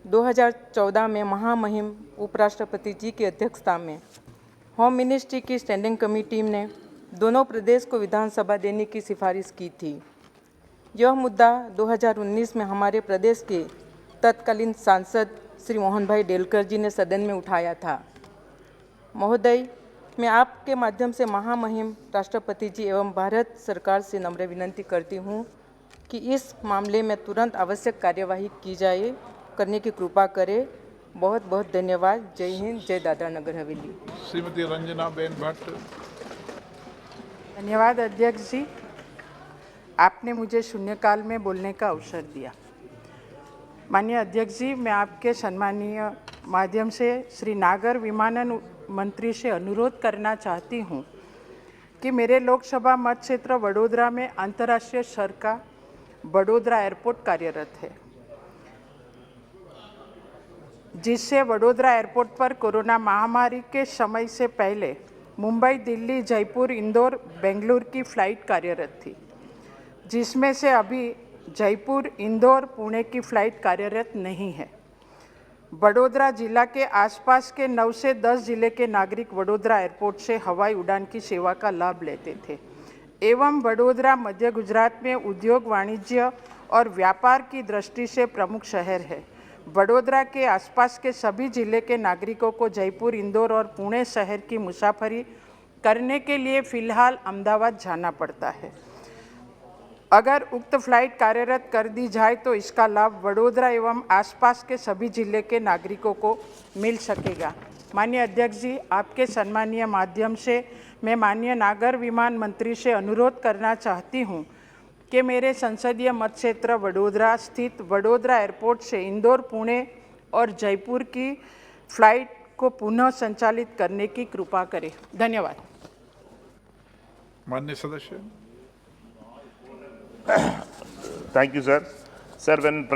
2014 में महामहिम उपराष्ट्रपति जी की अध्यक्षता में होम मिनिस्ट्री की स्टैंडिंग कमेटी ने दोनों प्रदेश को विधानसभा देने की सिफारिश की थी। यह मुद्दा 2019 में हमारे प्रदेश के तत्कालीन सांसद श्री मोहन भाई डेलकर जी ने सदन में उठाया था। महोदय, मैं आपके माध्यम से महामहिम राष्ट्रपति जी एवं भारत सरकार से नम्र विनती करती हूँ कि इस मामले में तुरंत आवश्यक कार्यवाही की जाए, करने की कृपा करें। बहुत बहुत धन्यवाद। जय हिंद, जय दादरा नगर हवेली। श्रीमती रंजना बेन भट्ट। धन्यवाद अध्यक्ष जी, आपने मुझे शून्यकाल में बोलने का अवसर दिया। माननीय अध्यक्ष जी, मैं आपके सम्मानीय माध्यम से श्री नागर विमानन मंत्री से अनुरोध करना चाहती हूँ कि मेरे लोकसभा मत क्षेत्र वडोदरा में अंतर्राष्ट्रीय स्तर का वडोदरा एयरपोर्ट कार्यरत है, जिससे वडोदरा एयरपोर्ट पर कोरोना महामारी के समय से पहले मुंबई, दिल्ली, जयपुर, इंदौर, बेंगलुरु की फ़्लाइट कार्यरत थी, जिसमें से अभी जयपुर, इंदौर, पुणे की फ़्लाइट कार्यरत नहीं है। वडोदरा जिला के आसपास के 9 से 10 जिले के नागरिक वडोदरा एयरपोर्ट से हवाई उड़ान की सेवा का लाभ लेते थे एवं वडोदरा मध्य गुजरात में उद्योग, वाणिज्य और व्यापार की दृष्टि से प्रमुख शहर है। वडोदरा के आसपास के सभी जिले के नागरिकों को जयपुर, इंदौर और पुणे शहर की मुसाफरी करने के लिए फ़िलहाल अहमदाबाद जाना पड़ता है। अगर उक्त फ्लाइट कार्यरत कर दी जाए तो इसका लाभ वडोदरा एवं आसपास के सभी जिले के नागरिकों को मिल सकेगा। माननीय अध्यक्ष जी, आपके सम्मानीय माध्यम से मैं माननीय नागर विमान मंत्री से अनुरोध करना चाहती हूँ कि मेरे संसदीय मत क्षेत्र वडोदरा स्थित वडोदरा एयरपोर्ट से इंदौर, पुणे और जयपुर की फ्लाइट को पुनः संचालित करने की कृपा करें। धन्यवाद। माननीय सदस्य। Thank you, sir. Sir, when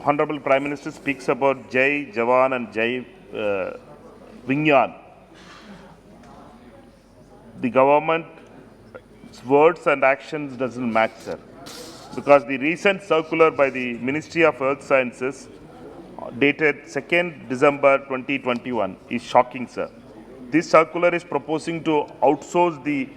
Honorable Prime Minister speaks about Jai Jawan and Jai Vigyan, the government's words and actions doesn't match, sir. Because the recent circular by the Ministry of Earth Sciences dated 2nd December 2021 is shocking, sir. This circular is proposing to outsource the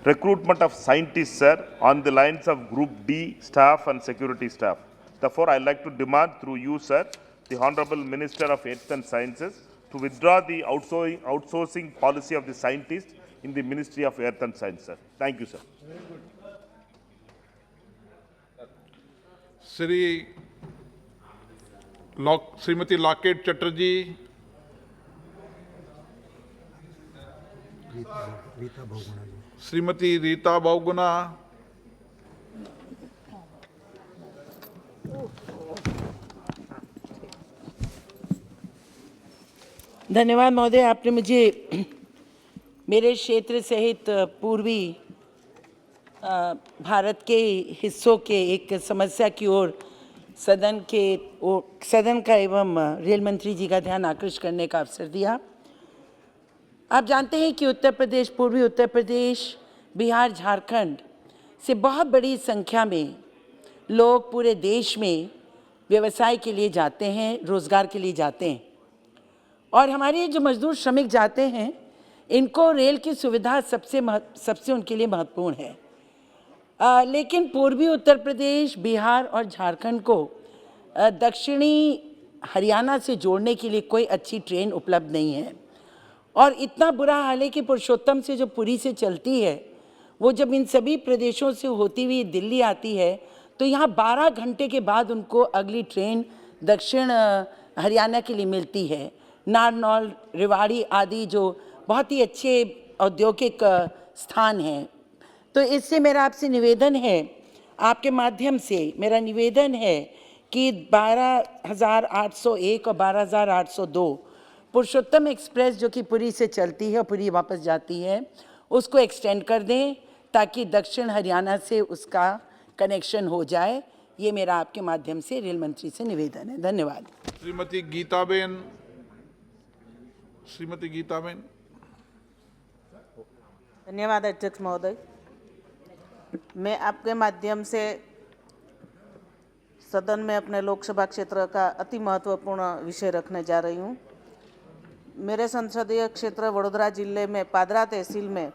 recruitment of scientists, sir, on the lines of Group D staff and security staff. Therefore, I'd like to demand through you, sir, the Honorable Minister of Earth and Sciences to withdraw the outsourcing policy of the scientists in the Ministry of Earth and Science, sir. Thank you, sir. Shrimati Locket Chatterjee, Shrimati Rita Bahuguna, धन्यवाद महोदय, आपने मुझे मेरे क्षेत्र सहित पूर्वी भारत के हिस्सों के एक समस्या की ओर सदन का एवं रेल मंत्री जी का ध्यान आकृष्ट करने का अवसर दिया। आप जानते हैं कि उत्तर प्रदेश, पूर्वी उत्तर प्रदेश, बिहार, झारखंड से बहुत बड़ी संख्या में लोग पूरे देश में व्यवसाय के लिए जाते हैं, रोज़गार के लिए जाते हैं। और हमारे जो मजदूर श्रमिक जाते हैं, इनको रेल की सुविधा सबसे उनके लिए महत्वपूर्ण है। लेकिन पूर्वी उत्तर प्रदेश, बिहार और झारखंड को दक्षिणी हरियाणा से जोड़ने के लिए कोई अच्छी ट्रेन उपलब्ध नहीं है। और इतना बुरा हाल है कि पुरुषोत्तम से जो पुरी से चलती है, वो जब इन सभी प्रदेशों से होती हुई दिल्ली आती है, तो यहाँ 12 घंटे के बाद उनको अगली ट्रेन दक्षिण हरियाणा के लिए मिलती है। नारनौल, रेवाड़ी आदि जो बहुत ही अच्छे औद्योगिक स्थान हैं। तो इससे मेरा आपसे निवेदन है, आपके माध्यम से मेरा निवेदन है कि 12,801 और 12,802 पुरुषोत्तम एक्सप्रेस जो कि पुरी से चलती है और पुरी वापस जाती है, उसको एक्सटेंड कर दें ताकि दक्षिण हरियाणा से उसका कनेक्शन हो जाए। ये मेरा आपके माध्यम से रेल मंत्री से निवेदन है। धन्यवाद। श्रीमती गीताबेन, श्रीमती गीताबेन। धन्यवाद अध्यक्ष महोदय। मैं आपके माध्यम से सदन में अपने लोकसभा क्षेत्र का अति महत्वपूर्ण विषय रखने जा रही हूँ। मेरे संसदीय क्षेत्र वडोदरा जिले में पादरा तहसील में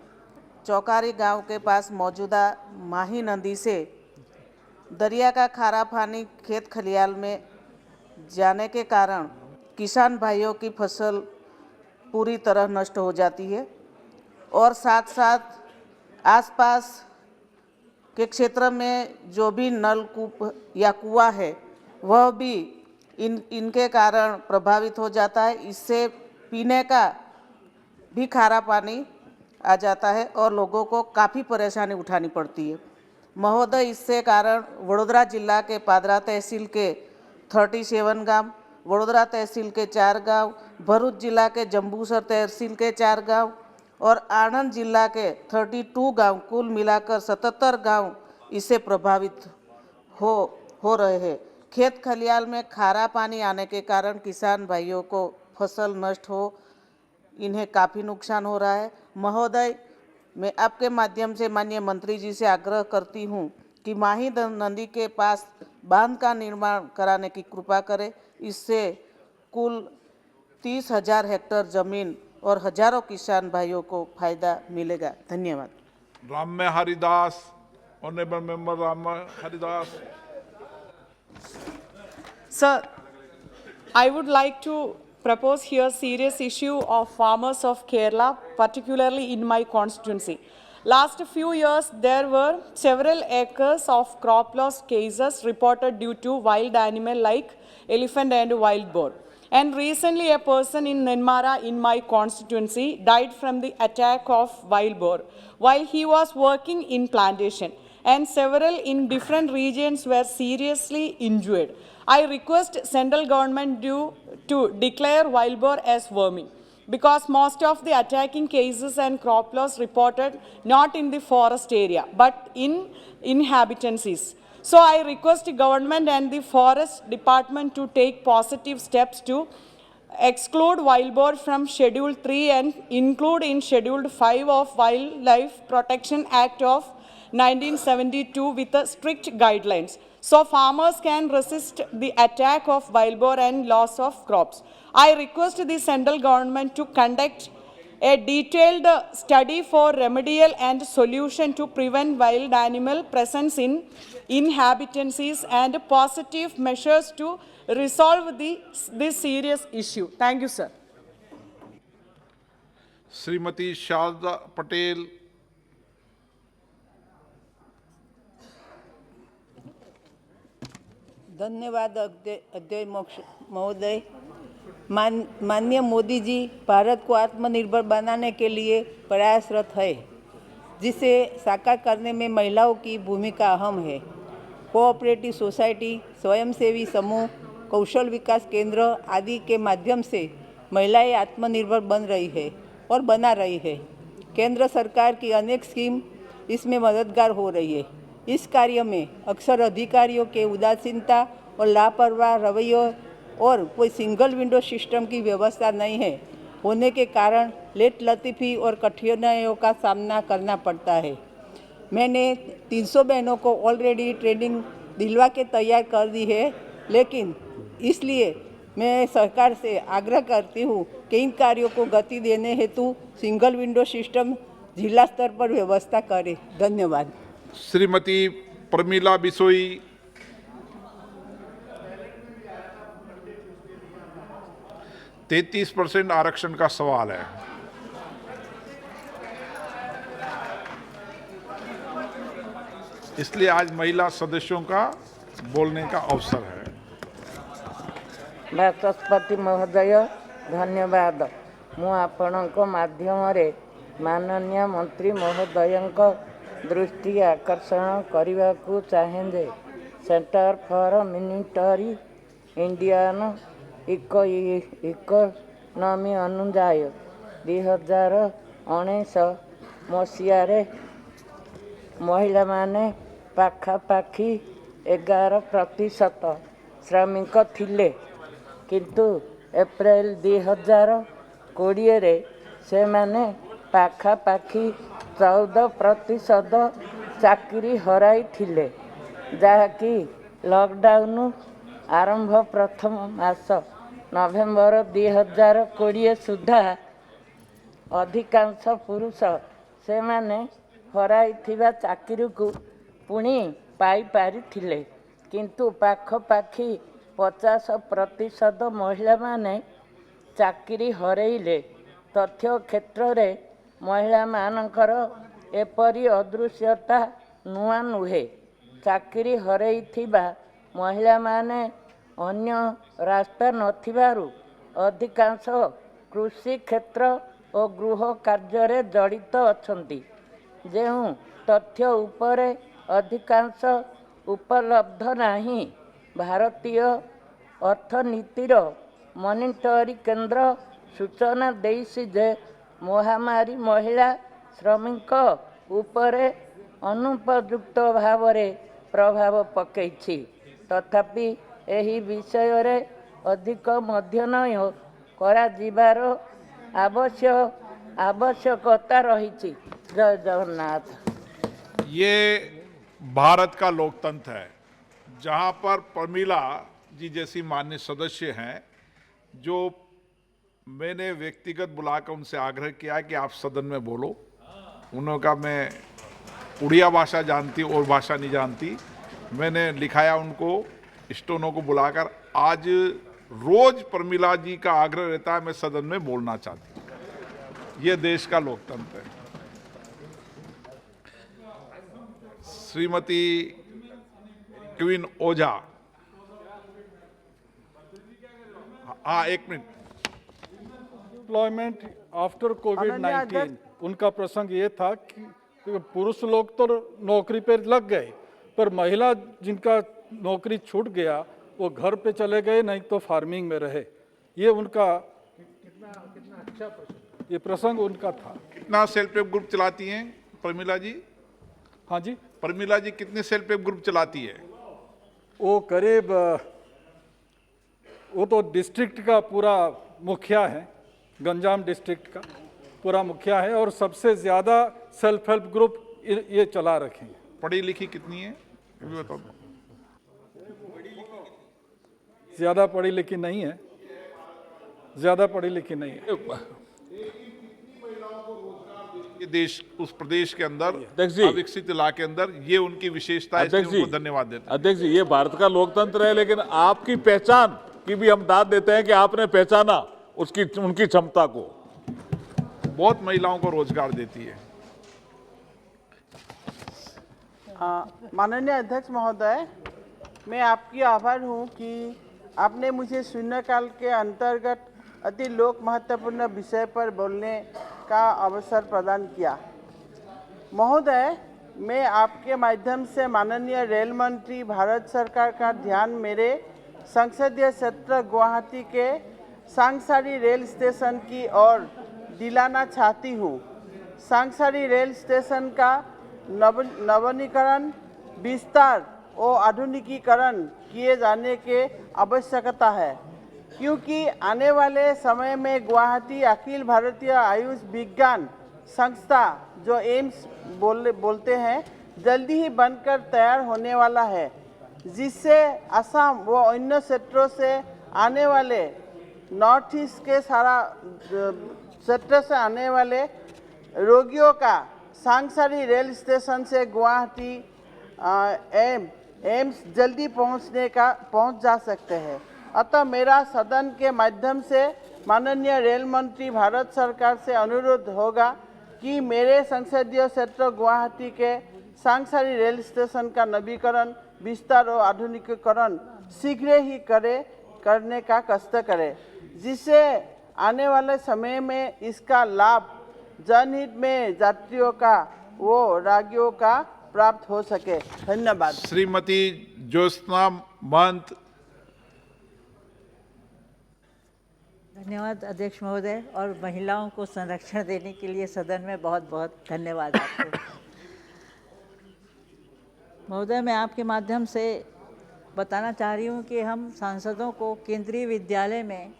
चौकारी गांव के पास मौजूदा माही नदी से दरिया का खारा पानी खेत खलियाल में जाने के कारण किसान भाइयों की फसल पूरी तरह नष्ट हो जाती है और साथ साथ आसपास के क्षेत्र में जो भी नलकूप या कुआं है वह भी इनके कारण प्रभावित हो जाता है। इससे पीने का भी खारा पानी आ जाता है और लोगों को काफ़ी परेशानी उठानी पड़ती है। महोदय, इससे कारण वडोदरा जिला के पादरा तहसील के 37 गांव, वडोदरा तहसील के 4 गांव, भरूच जिला के जंबूसर तहसील के 4 गांव और आणंद जिला के 32 गांव, कुल मिलाकर 77 गांव इससे प्रभावित हो रहे हैं। खेत खलियाल में खारा पानी आने के कारण किसान भाइयों को फसल नष्ट हो, इन्हें काफ़ी नुकसान हो रहा है। महोदय, मैं आपके माध्यम से माननीय मंत्री जी से आग्रह करती हूँ कि माही नदी के पास बांध का निर्माण कराने की कृपा करें। इससे कुल 30,000 हेक्टेयर जमीन और हजारों किसान भाइयों को फायदा मिलेगा। धन्यवाद। Ramya Haridas, honourable member Ramya Haridas. Sir, I would like to propose here serious issue of farmers of Kerala, particularly in my constituency. Last few years, there were several acres of crop loss cases reported due to wild animal like elephant and wild boar. And recently, a person in Nenmara in my constituency died from the attack of wild boar while he was working in plantation, and several in different regions were seriously injured. I request central government to declare wild boar as vermin, because most of the attacking cases and crop loss reported not in the forest area but in inhabitancies. So I request the government and the forest department to take positive steps to exclude wild boar from Schedule 3 and include in Schedule 5 of Wildlife Protection Act of 1972 with a strict guidelines, so farmers can resist the attack of wild boar and loss of crops. I request the central government to conduct a detailed study for remedial and solution to prevent wild animal presence in inhabitancies and positive measures to resolve this serious issue. Thank you, sir. Shrimati Sharda Patel. धन्यवाद अध्यक्ष महोदय। माननीय मोदी जी भारत को आत्मनिर्भर बनाने के लिए प्रयासरत है, जिसे साकार करने में महिलाओं की भूमिका अहम है। कोऑपरेटिव सोसाइटी, स्वयंसेवी समूह, कौशल विकास केंद्र आदि के माध्यम से महिलाएं आत्मनिर्भर बन रही है और बना रही है। केंद्र सरकार की अनेक स्कीम इसमें मददगार हो रही है। इस कार्य में अक्सर अधिकारियों के उदासीनता और लापरवाह रवैयों और कोई सिंगल विंडो सिस्टम की व्यवस्था नहीं है होने के कारण लेट लतीफ़ी और कठिनाइयों का सामना करना पड़ता है। मैंने 300 बहनों को ऑलरेडी ट्रेनिंग दिलवा के तैयार कर दी है, लेकिन इसलिए मैं सरकार से आग्रह करती हूँ कि इन कार्यों को गति देने हेतु सिंगल विंडो सिस्टम जिला स्तर पर व्यवस्था करें। धन्यवाद। श्रीमती प्रमीला बिसोई। %33 आरक्षण का सवाल है। इसलिए आज महिला सदस्यों का बोलने का अवसर है। बाचस्पति महोदय धन्यवाद। मु आपणक माध्यम रे माननीय मंत्री महोदयଙ୍କ दृष्टि आकर्षण करने को चाहे जे centre for military Indian economy अनुजाय 2019 मसीह महिला माने पाखापाखि 11% श्रमिक थिले, किंतु अप्रैल 2020 रे से माने पाखापाखि 14% चाकरी हराई थिले, जहाँकि लॉकडाउन आरंभ प्रथम मास नवेम्बर 2020 सुधा अधिकांश पुरुष से माने हराई थिबा चाकरी को पुणी पाई पारी थिले, किंतु पाखपाखि 50% महिला माने चाकरी हरेइले। तथ्य क्षेत्र रे महिला मानकर एपरी अदृश्यता नुआ नुहे। चाकरी हरेइथिबा महिला माने अन्य रास्ता नथिबारु अधिकांश कृषि क्षेत्र और गृह कार्य रे जड़ित अछंती। जेहु तथ्य उपरे अधिकांश उपलब्ध नहीं। भारतीय अर्थनीतिर मॉनिटरी केंद्र सूचना देइसी जे महामारी महिला श्रमिक उपरे अनुपयुक्त भाव प्रभाव पकईछि। तथापि एही विषय रे अधिक मध्यनय करा जिबार आवश्यकता रही। जय जगन्नाथ। ये भारत का लोकतंत्र है, जहां पर प्रमीला जी जैसी माननीय सदस्य हैं, जो मैंने व्यक्तिगत बुलाकर उनसे आग्रह किया कि आप सदन में बोलो। उन्होंने कहा मैं उड़िया भाषा जानती और भाषा नहीं जानती। मैंने लिखाया उनको, स्टोनों को बुलाकर। आज रोज प्रमीला जी का आग्रह रहता है मैं सदन में बोलना चाहती हूँ। ये देश का लोकतंत्र है। श्रीमती क्वीन ओझा। हाँ, एक मिनट। एम्प्लॉयमेंट आफ्टर कोविड-19, उनका प्रसंग ये था कि पुरुष लोग तो नौकरी पर लग गए, पर महिला जिनका नौकरी छूट गया वो घर पे चले गए, नहीं तो फार्मिंग में रहे। ये उनका ये प्रसंग उनका था। कितना सेल्फ हेल्प ग्रुप चलाती हैं प्रमीला जी? हाँ जी, प्रमीला जी कितने सेल्फ हेल्प ग्रुप चलाती है? वो करीब, वो तो डिस्ट्रिक्ट का पूरा मुखिया है, गंजाम डिस्ट्रिक्ट का पूरा मुखिया है, और सबसे ज़्यादा सेल्फ हेल्प ग्रुप ये चला रखे हैं। पढ़ी लिखी कितनी है ये भी बताओ। ज़्यादा पढ़ी लिखी नहीं है, ज़्यादा पढ़ी लिखी नहीं है। देश उस प्रदेश के अंदर अध्यक्ष जी, अविकसित इलाके के अंदर ये उनकी विशेषता है, इसलिए अध्यक्ष जी, उनको धन्यवाद देते हैं। अध्यक्ष जी, ये भारत का लोकतंत्र है, लेकिन आपकी पहचान की भी हम दाद देते हैं कि आपने पहचाना उनकी क्षमता को। बहुत महिलाओं को रोजगार देती है। माननीय अध्यक्ष महोदय, मैं आपकी आभार हूँ कि आपने मुझे शून्यकाल के अंतर्गत अति लोक महत्वपूर्ण विषय पर बोलने का अवसर प्रदान किया। महोदय, मैं आपके माध्यम से माननीय रेल मंत्री भारत सरकार का ध्यान मेरे संसदीय क्षेत्र गुवाहाटी के सांगसारी रेल स्टेशन की ओर दिलाना चाहती हूँ। सांगसारी रेल स्टेशन का नवीनीकरण, विस्तार और आधुनिकीकरण किए जाने की आवश्यकता है, क्योंकि आने वाले समय में गुवाहाटी अखिल भारतीय आयुष विज्ञान संस्था जो एम्स बोलते हैं जल्दी ही बनकर तैयार होने वाला है, जिससे असम व अन्य क्षेत्रों से आने वाले नॉर्थ ईस्ट के सारा क्षेत्र से आने वाले रोगियों का सांगसारी रेल स्टेशन से गुवाहाटी एम्स जल्दी पहुंच जा सकते हैं। अतः मेरा सदन के माध्यम से माननीय रेल मंत्री भारत सरकार से अनुरोध होगा कि मेरे संसदीय क्षेत्र गुवाहाटी के सांगसारी रेल स्टेशन का नवीकरण, विस्तार और आधुनिकीकरण शीघ्र ही करने का कष्ट करे, जिससे आने वाले समय में इसका लाभ जनहित में यात्रियों का वो रागियों का प्राप्त हो सके। धन्यवाद। श्रीमती ज्योत्सना महंत। धन्यवाद अध्यक्ष महोदय, और महिलाओं को संरक्षण देने के लिए सदन में बहुत बहुत धन्यवाद आपको। महोदय, मैं आपके माध्यम से बताना चाह रही हूँ कि हम सांसदों को केंद्रीय विद्यालय में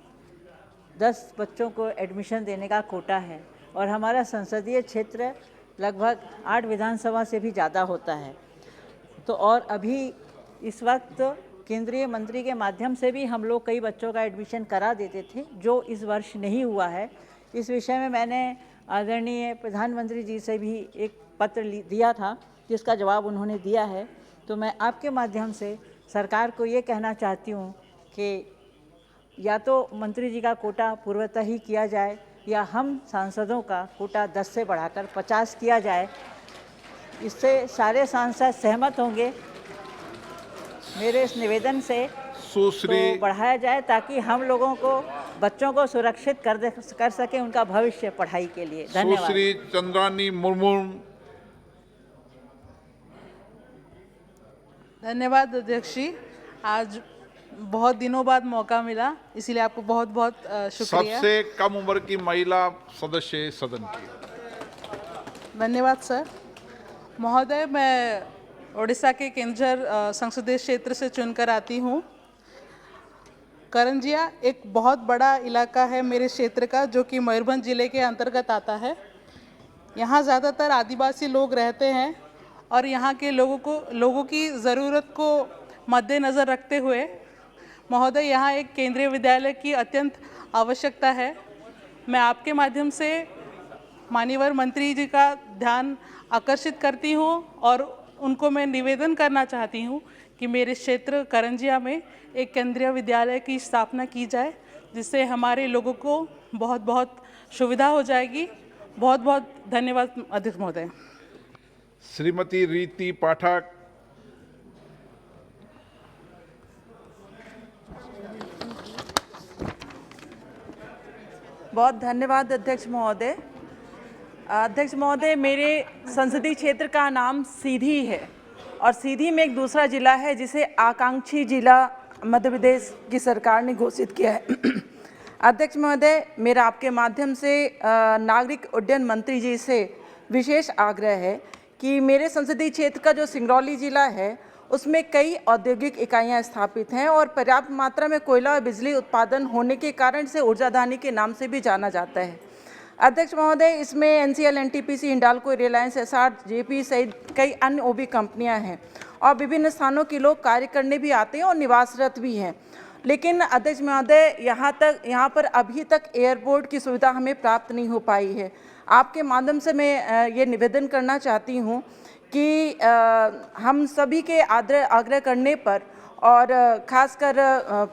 10 बच्चों को एडमिशन देने का कोटा है, और हमारा संसदीय क्षेत्र लगभग 8 विधानसभा से भी ज़्यादा होता है। तो और अभी इस वक्त केंद्रीय मंत्री के माध्यम से भी हम लोग कई बच्चों का एडमिशन करा देते थे, जो इस वर्ष नहीं हुआ है। इस विषय में मैंने आदरणीय प्रधानमंत्री जी से भी एक पत्र दिया था, जिसका जवाब उन्होंने दिया है। तो मैं आपके माध्यम से सरकार को ये कहना चाहती हूँ कि या तो मंत्री जी का कोटा पूर्वतः ही किया जाए, या हम सांसदों का कोटा 10 से बढ़ाकर 50 किया जाए। इससे सारे सांसद सहमत होंगे। मेरे इस निवेदन से सुश्री तो बढ़ाया जाए, ताकि हम लोगों को बच्चों को सुरक्षित कर सके उनका भविष्य पढ़ाई के लिए। धन्यवाद। सुश्री चंद्रानी मुर्मू। धन्यवाद अध्यक्ष जी, आज बहुत दिनों बाद मौका मिला, इसीलिए आपको बहुत बहुत शुक्रिया। सबसे कम उम्र की महिला सदस्य सदन की। धन्यवाद सर। महोदय, मैं ओडिशा के केंझर संसदीय क्षेत्र से चुनकर आती हूँ। करंजिया एक बहुत बड़ा इलाका है मेरे क्षेत्र का, जो कि मयूरभंज जिले के अंतर्गत आता है। यहाँ ज़्यादातर आदिवासी लोग रहते हैं, और यहाँ के लोगों की ज़रूरत को मद्देनज़र रखते हुए महोदय, यहाँ एक केंद्रीय विद्यालय की अत्यंत आवश्यकता है। मैं आपके माध्यम से माननीय मंत्री जी का ध्यान आकर्षित करती हूँ, और उनको मैं निवेदन करना चाहती हूँ कि मेरे क्षेत्र करंजिया में एक केंद्रीय विद्यालय की स्थापना की जाए, जिससे हमारे लोगों को बहुत बहुत सुविधा हो जाएगी। बहुत बहुत धन्यवाद अध्यक्ष महोदय। श्रीमती रीति पाठक। बहुत धन्यवाद अध्यक्ष महोदय। अध्यक्ष महोदय, मेरे संसदीय क्षेत्र का नाम सीधी है, और सीधी में एक दूसरा जिला है जिसे आकांक्षी जिला मध्य प्रदेश की सरकार ने घोषित किया है। अध्यक्ष महोदय, मेरा आपके माध्यम से नागरिक उड्डयन मंत्री जी से विशेष आग्रह है कि मेरे संसदीय क्षेत्र का जो सिंगरौली जिला है, उसमें कई औद्योगिक इकाइयां स्थापित हैं, और पर्याप्त मात्रा में कोयला और बिजली उत्पादन होने के कारण से ऊर्जाधानी के नाम से भी जाना जाता है। अध्यक्ष महोदय, इसमें NCL, NTPC, Hindalco, Reliance, SR, JP सहित कई अन्य ओबी कंपनियां हैं, और विभिन्न स्थानों के लोग कार्य करने भी आते हैं और निवासरत भी हैं। लेकिन अध्यक्ष महोदय, यहाँ पर अभी तक एयरपोर्ट की सुविधा हमें प्राप्त नहीं हो पाई है। आपके माध्यम से मैं ये निवेदन करना चाहती हूँ कि हम सभी के आग्रह करने पर और खासकर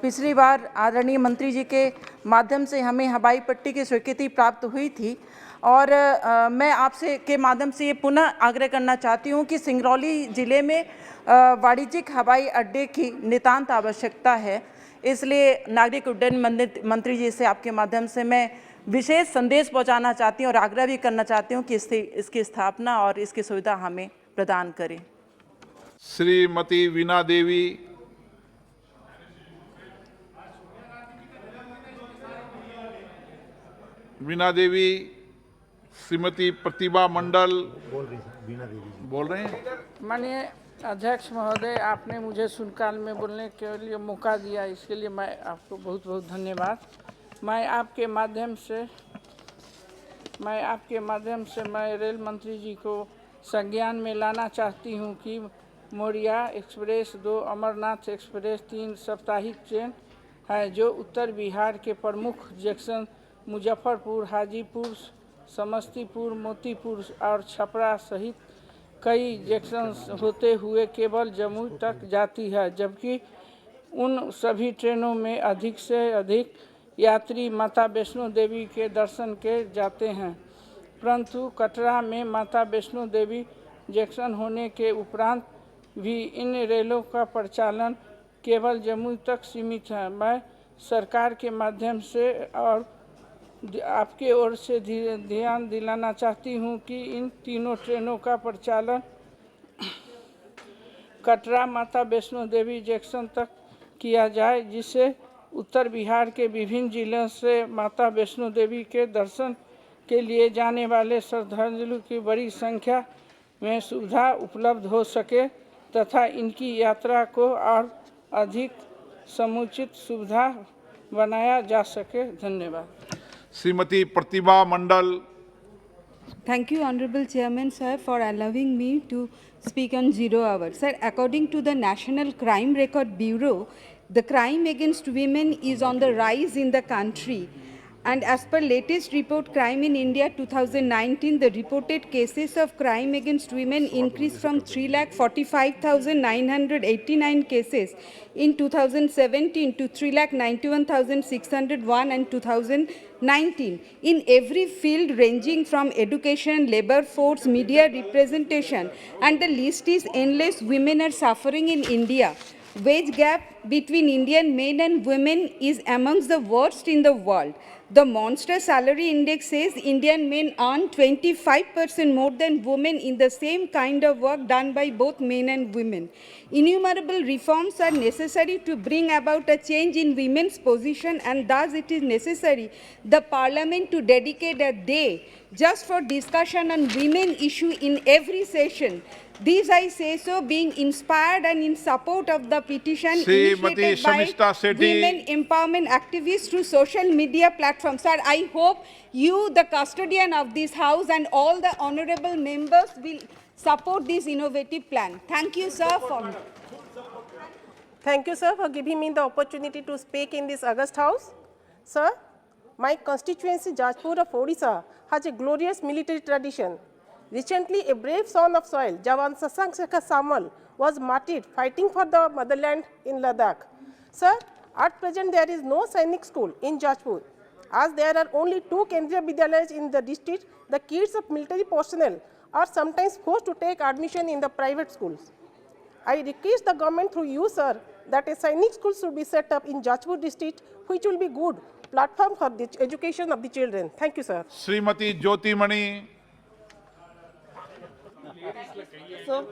पिछली बार आदरणीय मंत्री जी के माध्यम से हमें हवाई पट्टी की स्वीकृति प्राप्त हुई थी और मैं आपसे के माध्यम से ये पुनः आग्रह करना चाहती हूँ कि सिंगरौली ज़िले में वाणिज्यिक हवाई अड्डे की नितांत आवश्यकता है। इसलिए नागरिक उड्डयन मंत्री जी से आपके माध्यम से मैं विशेष संदेश पहुंचाना चाहती हूँ और आग्रह भी करना चाहती हूँ कि इसकी स्थापना और इसकी सुविधा हमें प्रदान करें। श्रीमती वीणा देवी, वीणा देवी, श्रीमती प्रतिभा मंडल बोल रहे हैं। माननीय अध्यक्ष महोदय, आपने मुझे शून्यकाल में बोलने के लिए मौका दिया, इसके लिए मैं आपको बहुत बहुत धन्यवाद। मैं आपके माध्यम से मैं रेल मंत्री जी को संज्ञान में लाना चाहती हूं कि मौर्या एक्सप्रेस 2, अमरनाथ एक्सप्रेस 3 साप्ताहिक ट्रेन है जो उत्तर बिहार के प्रमुख जंक्शन मुजफ्फरपुर, हाजीपुर, समस्तीपुर, मोतीपुर और छपरा सहित कई जंक्शन होते हुए केवल जम्मू तक जाती है, जबकि उन सभी ट्रेनों में अधिक से अधिक यात्री माता वैष्णो देवी के दर्शन के जाते हैं। परंतु कटरा में माता वैष्णो देवी जंक्शन होने के उपरांत भी इन रेलों का परिचालन केवल जम्मू तक सीमित है। मैं सरकार के माध्यम से और आपके ओर से ध्यान दिलाना चाहती हूं कि इन तीनों ट्रेनों का परिचालन कटरा माता वैष्णो देवी जंक्शन तक किया जाए, जिससे उत्तर बिहार के विभिन्न जिलों से माता वैष्णो देवी के दर्शन के लिए जाने वाले श्रद्धालुओं की बड़ी संख्या में सुविधा उपलब्ध हो सके तथा इनकी यात्रा को और अधिक समुचित सुविधा बनाया जा सके। धन्यवाद। श्रीमती प्रतिभा मंडल। Thank you, Honorable Chairman, sir, for allowing me to speak on 0 hour. Sir, according to the National Crime Record Bureau, the crime against women is on the rise in the country. And as per latest report, Crime in India 2019, the reported cases of crime against women increased from 3,45,989 cases in 2017 to 3,91,601 in 2019. In every field ranging from education, labor force, media representation, and the list is endless, women are suffering in India. Wage gap between Indian men and women is amongst the worst in the world. The Monster Salary Index says Indian men earn 25% more than women in the same kind of work done by both men and women. Innumerable reforms are necessary to bring about a change in women's position, and thus it is necessary the Parliament to dedicate a day just for discussion on women issue in every session. These I say so being inspired and in support of the petition initiated by women empowerment activists through social media platforms. Sir, I hope you, the custodian of this house, and all the honorable members will support this innovative plan. Thank you, sir. Thank you, sir, for giving me the opportunity to speak in this august house. Sir, my constituency Jajpur of Odisha has a glorious military tradition. Recently, a brave son of soil, Jawan Sasank Shekhar Samal, was martyred fighting for the motherland in Ladakh. Sir, at present there is no Sainik school in Jajpur. As there are only 2 Kendriya Vidyalayas in the district, the kids of military personnel are sometimes forced to take admission in the private schools. I request the government through you, sir, that a Sainik school should be set up in Jajpur district, which will be good platform for the education of the children. Thank you, sir. Shrimati Jyoti Mani. So,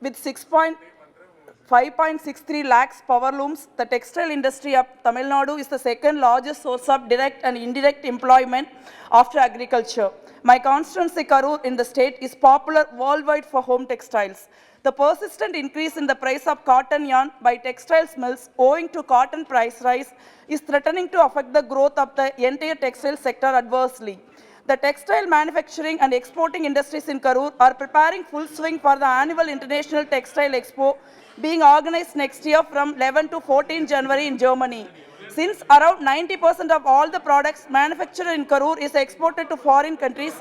with 5.63 lakhs power looms, the textile industry of Tamil Nadu is the second largest source of direct and indirect employment after agriculture. My constituency Karur in the state is popular worldwide for home textiles. The persistent increase in the price of cotton yarn by textiles mills owing to cotton price rise is threatening to affect the growth of the entire textile sector adversely. The textile manufacturing and exporting industries in Karur are preparing full swing for the annual International Textile Expo being organized next year from 11 to 14 January in Germany. Since around 90% of all the products manufactured in Karur is exported to foreign countries,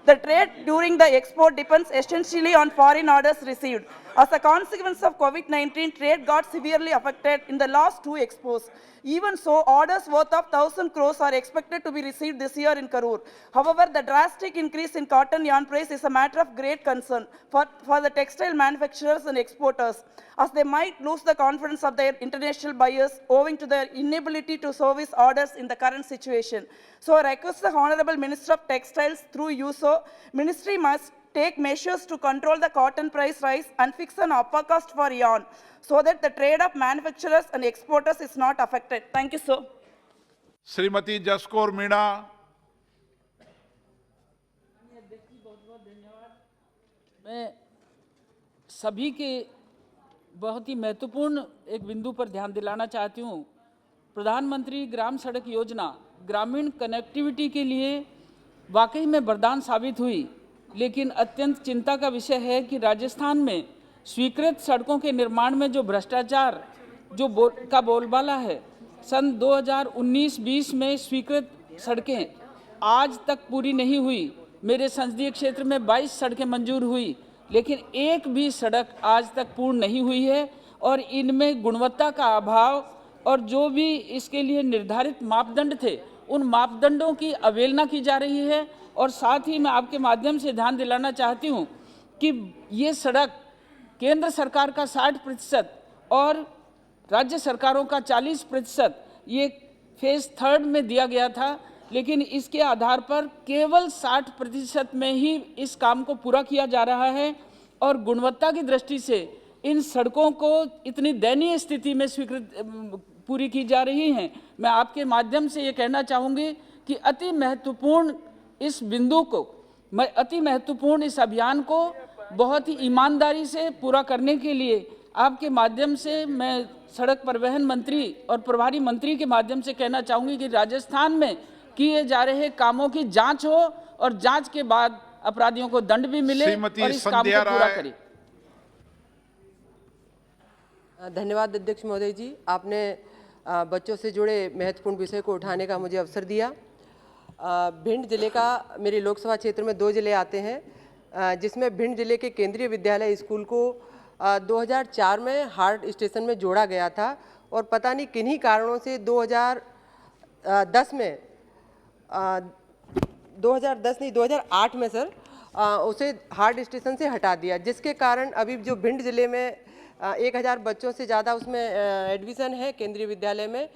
The trade during the export depends essentially on foreign orders received. As a consequence of COVID-19, trade got severely affected in the last 2 expos. Even so, orders worth of 1,000 crores are expected to be received this year in Karur. However, the drastic increase in cotton yarn price is a matter of great concern for the textile manufacturers and exporters, as they might lose the confidence of their international buyers owing to their inability to service orders in the current situation. So I request the Honorable Minister of Textiles through USO, Ministry must take measures to control the cotton price rise and fix an upper cost for yarn, so that the trade of manufacturers and exporters is not affected. Thank you, sir. Shrimati Jaskaur Meena. मैं सभी के बहुत ही महत्वपूर्ण एक बिंदु पर ध्यान दिलाना चाहती हूँ। प्रधानमंत्री ग्राम सड़क योजना ग्रामीण कनेक्टिविटी के लिए वाकई में वरदान साबित हुई, लेकिन अत्यंत चिंता का विषय है कि राजस्थान में स्वीकृत सड़कों के निर्माण में जो भ्रष्टाचार का बोलबाला है, सन 2019-20 में स्वीकृत सड़कें आज तक पूरी नहीं हुई। मेरे संसदीय क्षेत्र में 22 सड़कें मंजूर हुई, लेकिन एक भी सड़क आज तक पूर्ण नहीं हुई है और इनमें गुणवत्ता का अभाव और जो भी इसके लिए निर्धारित मापदंड थे, उन मापदंडों की अवहेलना की जा रही है। और साथ ही मैं आपके माध्यम से ध्यान दिलाना चाहती हूँ कि ये सड़क केंद्र सरकार का 60% और राज्य सरकारों का 40% ये फेज 3 में दिया गया था, लेकिन इसके आधार पर केवल 60% में ही इस काम को पूरा किया जा रहा है और गुणवत्ता की दृष्टि से इन सड़कों को इतनी दयनीय स्थिति में पूरी की जा रही हैं। मैं आपके माध्यम से ये कहना चाहूँगी कि अति महत्वपूर्ण इस बिंदु को, अति महत्वपूर्ण इस अभियान को बहुत ही ईमानदारी से पूरा करने के लिए आपके माध्यम से मैं सड़क परिवहन मंत्री और प्रभारी मंत्री के माध्यम से कहना चाहूँगी कि राजस्थान में किए जा रहे कामों की जांच हो और जांच के बाद अपराधियों को दंड भी मिले और इस काम को पूरा करें। धन्यवाद अध्यक्ष महोदय जी, आपने बच्चों से जुड़े महत्वपूर्ण विषय को उठाने का मुझे अवसर दिया। भिंड जिले का, मेरे लोकसभा क्षेत्र में 2 जिले आते हैं, जिसमें भिंड जिले के केंद्रीय विद्यालय स्कूल को 2004 में हार्ट स्टेशन में जोड़ा गया था और पता नहीं किन्हीं कारणों से 2008 में सर उसे हार्ट स्टेशन से हटा दिया, जिसके कारण अभी जो भिंड जिले में 1000 बच्चों से ज़्यादा उसमें एडमिशन है केंद्रीय विद्यालय में।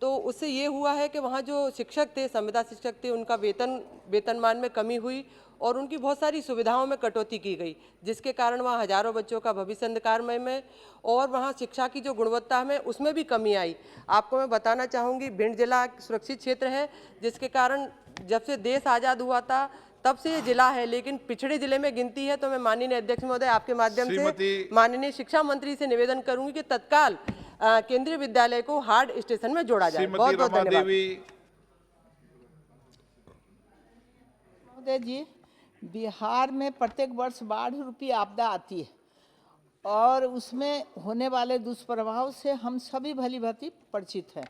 तो उससे ये हुआ है कि वहाँ जो शिक्षक थे, संविदा शिक्षक थे, उनका वेतनमान में कमी हुई और उनकी बहुत सारी सुविधाओं में कटौती की गई, जिसके कारण वहाँ हजारों बच्चों का भविष्य अंधकारमय में और वहाँ शिक्षा की जो गुणवत्ता में उसमें भी कमी आई। आपको मैं बताना चाहूँगी, भिंड जिला सुरक्षित क्षेत्र है, जिसके कारण जब से देश आज़ाद हुआ था तब से ये जिला है, लेकिन पिछड़े जिले में गिनती है। तो मैं माननीय अध्यक्ष महोदय आपके माध्यम से माननीय शिक्षा मंत्री से निवेदन करूंगी कि तत्काल केंद्रीय विद्यालय को हार्ड स्टेशन में जोड़ा जाए। बहुत बहुत धन्यवाद महोदय जी। बिहार में प्रत्येक वर्ष बाढ़ रूपी आपदा आती है और उसमें होने वाले दुष्प्रभाव से हम सभी भली भांति परिचित हैं।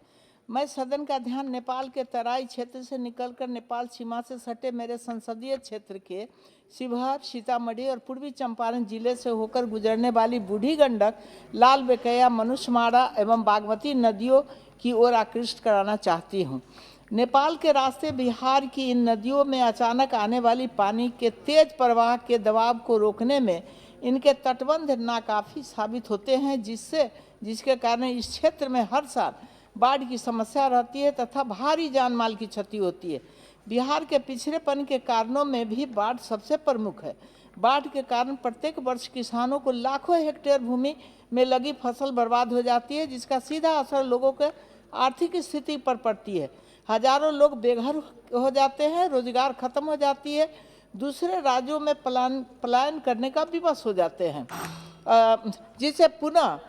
मैं सदन का ध्यान नेपाल के तराई क्षेत्र से निकलकर नेपाल सीमा से सटे मेरे संसदीय क्षेत्र के शिवहर, सीतामढ़ी और पूर्वी चंपारण जिले से होकर गुजरने वाली बूढ़ी गंडक, लाल बेकैया, मनुष्यमाड़ा एवं बागमती नदियों की ओर आकृष्ट कराना चाहती हूँ। नेपाल के रास्ते बिहार की इन नदियों में अचानक आने वाली पानी के तेज प्रवाह के दबाव को रोकने में इनके तटबंध नाकाफी साबित होते हैं, जिसके कारण इस क्षेत्र में हर साल बाढ़ की समस्या रहती है तथा भारी जान माल की क्षति होती है। बिहार के पिछड़ेपन के कारणों में भी बाढ़ सबसे प्रमुख है। बाढ़ के कारण प्रत्येक वर्ष किसानों को लाखों हेक्टेयर भूमि में लगी फसल बर्बाद हो जाती है, जिसका सीधा असर लोगों के आर्थिक स्थिति पर पड़ती है। हजारों लोग बेघर हो जाते हैं, रोजगार खत्म हो जाती है, दूसरे राज्यों में पलायन करने का विवश हो जाते हैं, जिससे पुनः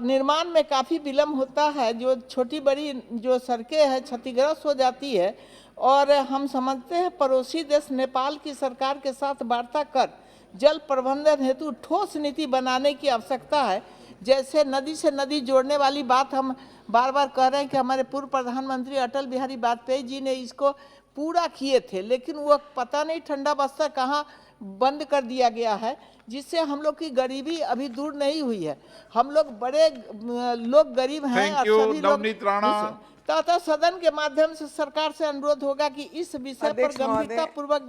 निर्माण में काफ़ी विलम्ब होता है। जो छोटी बड़ी जो सड़कें हैं क्षतिग्रस्त हो जाती है और हम समझते हैं पड़ोसी देश नेपाल की सरकार के साथ वार्ता कर जल प्रबंधन हेतु ठोस नीति बनाने की आवश्यकता है। जैसे नदी से नदी जोड़ने वाली बात हम बार बार कह रहे हैं कि हमारे पूर्व प्रधानमंत्री अटल बिहारी वाजपेयी जी ने इसको पूरा किए थे, लेकिन वो पता नहीं ठंडा बस्ता कहाँ बंद कर दिया गया है, जिससे हम लोग की गरीबी अभी दूर नहीं हुई है। हम लोग बड़े लोग गरीब हैं और सभी लोग तथा सदन के माध्यम से सरकार से अनुरोध होगा कि इस विषय पर गंभीरता पूर्वक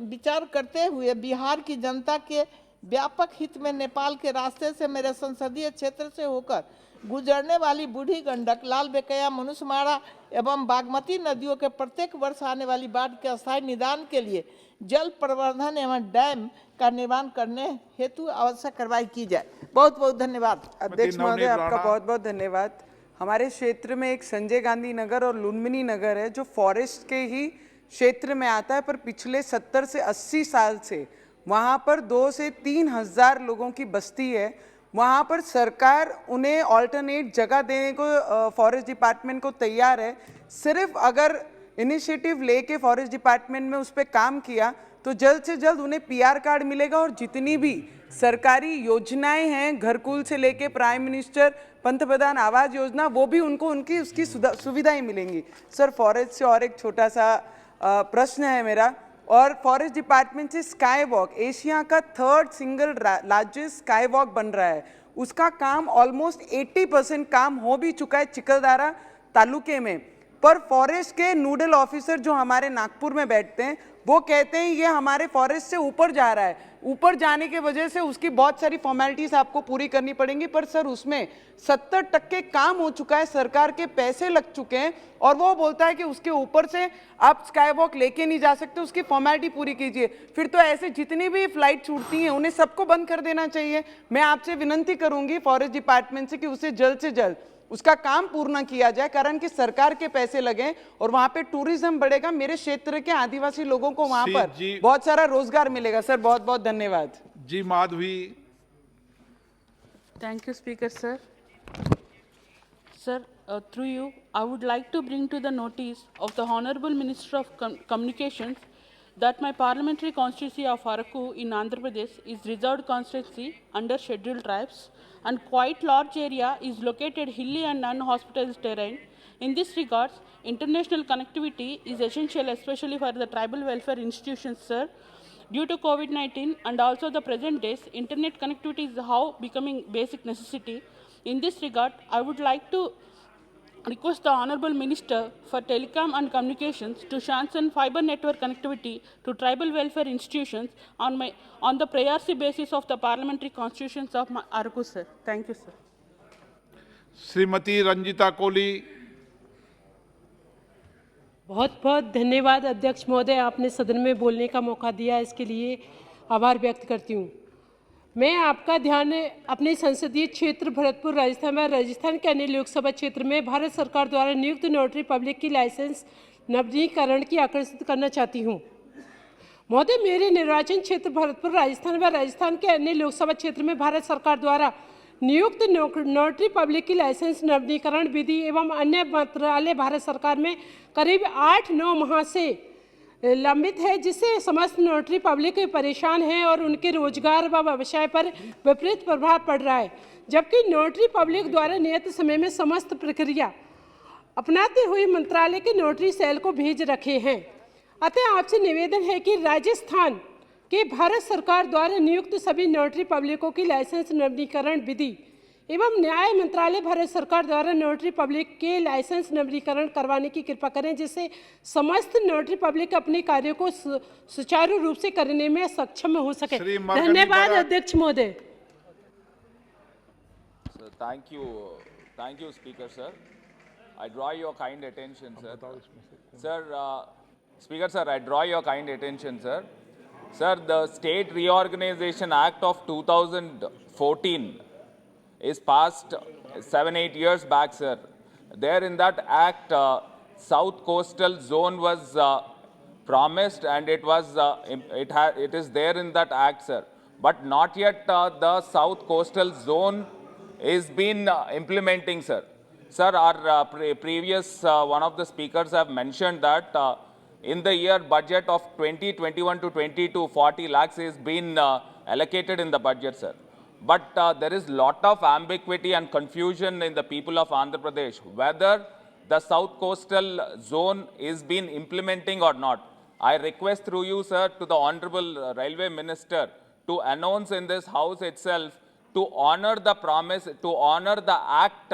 विचार करते हुए बिहार की जनता के व्यापक हित में नेपाल के रास्ते से मेरे संसदीय क्षेत्र से होकर गुजरने वाली बूढ़ी गंडक, लाल बेकया, मनुष्यमाड़ा एवं बागमती नदियों के प्रत्येक वर्ष आने वाली बाढ़ के अस्थायी निदान के लिए जल प्रबंधन एवं डैम का निर्माण करने हेतु आवश्यक कार्रवाई की जाए। बहुत बहुत धन्यवाद। अध्यक्ष महोदय, आपका बहुत बहुत धन्यवाद। हमारे क्षेत्र में एक संजय गांधी नगर और लुम्बिनी नगर है जो फॉरेस्ट के ही क्षेत्र में आता है, पर पिछले 70 से 80 साल से वहाँ पर 2 से 3 हज़ार लोगों की बस्ती है। वहाँ पर सरकार उन्हें ऑल्टरनेट जगह देने को फॉरेस्ट डिपार्टमेंट को तैयार है। सिर्फ अगर इनिशिएटिव लेके फॉरेस्ट डिपार्टमेंट में उस पर काम किया तो जल्द से जल्द उन्हें पीआर कार्ड मिलेगा और जितनी भी सरकारी योजनाएं हैं, घरकुल से लेके प्राइम मिनिस्टर पंतप्रधान आवास योजना, वो भी उनको उसकी सुविधाएं मिलेंगी। सर, फॉरेस्ट से और एक छोटा सा प्रश्न है मेरा, और फॉरेस्ट डिपार्टमेंट से स्काई वॉक, एशिया का 3rd single largest sky walk बन रहा है, उसका काम ऑलमोस्ट 80% काम हो भी चुका है चिकलदारा तालुके में। पर फॉरेस्ट के नोडल ऑफिसर जो हमारे नागपुर में बैठते हैं वो कहते हैं ये हमारे फॉरेस्ट से ऊपर जा रहा है, ऊपर जाने के वजह से उसकी बहुत सारी फॉर्मेलिटीज आपको पूरी करनी पड़ेंगी। पर सर, उसमें 70% काम हो चुका है, सरकार के पैसे लग चुके हैं और वो बोलता है कि उसके ऊपर से आप स्काई वॉक लेके नहीं जा सकते, उसकी फॉर्मेलिटी पूरी कीजिए। फिर तो ऐसे जितनी भी फ्लाइट छूटती हैं उन्हें सबको बंद कर देना चाहिए। मैं आपसे विनंती करूंगी फॉरेस्ट डिपार्टमेंट से कि उसे जल्द से जल्द उसका काम पूर्ण किया जाए, कारण कि सरकार के पैसे लगे और वहां पे टूरिज्म बढ़ेगा, मेरे क्षेत्र के आदिवासी लोगों को वहां पर बहुत सारा रोजगार मिलेगा। सर, बहुत बहुत धन्यवाद। जी Madhavi. Thank you, Speaker, sir. Sir, through you, I would like to bring to the notice of the Honorable Minister of Communications that my parliamentary constituency of Araku in Andhra Pradesh is reserved constituency under scheduled tribes, and quite large area is located hilly and unhospitalized terrain. In this regards, international connectivity is essential, especially for the tribal welfare institutions, sir. Due to COVID-19 and also the present days, internet connectivity is how becoming basic necessity. In this regard, I would like to request the Honorable Minister for Telecom and Communications to sanction fiber network connectivity to tribal welfare institutions on the priority basis of the parliamentary constitutions of Araku, sir. Thank you, sir. Shrimati Ranjita Koli. बहुत बहुत धन्यवाद अध्यक्ष महोदय, आपने सदन में बोलने का मौका दिया, इसके लिए आभार व्यक्त करती हूँ। मैं आपका ध्यान अपने संसदीय क्षेत्र भरतपुर राजस्थान में राजस्थान के अन्य लोकसभा क्षेत्र में भारत सरकार द्वारा नियुक्त नोटरी पब्लिक की लाइसेंस नवीनीकरण की आकर्षित करना चाहती हूँ। महोदय, मेरे निर्वाचन क्षेत्र भरतपुर राजस्थान व राजस्थान के अन्य लोकसभा क्षेत्र में भारत सरकार द्वारा नियुक्त नोटरी पब्लिक की लाइसेंस नवीनीकरण विधि एवं अन्य मंत्रालय भारत सरकार में करीब 8-9 माह से लंबित है, जिससे समस्त नोटरी पब्लिक परेशान हैं और उनके रोजगार व व्यवसाय पर विपरीत प्रभाव पड़ रहा है, जबकि नोटरी पब्लिक द्वारा नियत समय में समस्त प्रक्रिया अपनाते हुए मंत्रालय के नोटरी सेल को भेज रखे हैं। अतः आपसे निवेदन है कि राजस्थान के भारत सरकार द्वारा नियुक्त सभी नोटरी पब्लिकों की लाइसेंस नवीनीकरण विधि एवं न्याय मंत्रालय भारत सरकार द्वारा नोटरी पब्लिक के लाइसेंस नवीनीकरण करवाने की कृपा करें, जिससे समस्त नोटरी पब्लिक अपने कार्यों को सुचारू रूप से करने में सक्षम हो सके। धन्यवाद अध्यक्ष महोदय। Thank you, Speaker, sir. I draw your kind attention, sir. Speaker, sir, I draw your kind attention, sir. Sir, the State Reorganization Act of 2014 is passed 7-8 years back, sir. There in that act, South Coastal Zone was promised, and it is there in that act, sir. But not yet the South Coastal Zone is been implementing, sir. Sir, our previous one of the speakers have mentioned that in the year budget of 2021 to 22, 40 lakhs is been allocated in the budget, sir. But there is lot of ambiguity and confusion in the people of Andhra Pradesh, whether the South Coastal Zone is been implementing or not. I request through you, sir, to the Honorable Railway Minister to announce in this House itself to honor the promise, to honor the act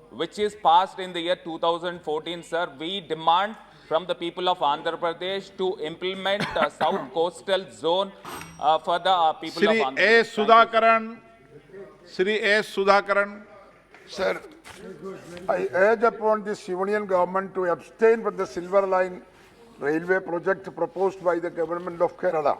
which is passed in the year 2014, sir. We demand from the people of Andhra Pradesh to implement South Coastal Zone for the people of Andhra Pradesh. Shri S. Sudhakaran. Sir, I urge upon this union government to abstain from the Silver Line railway project proposed by the government of Kerala.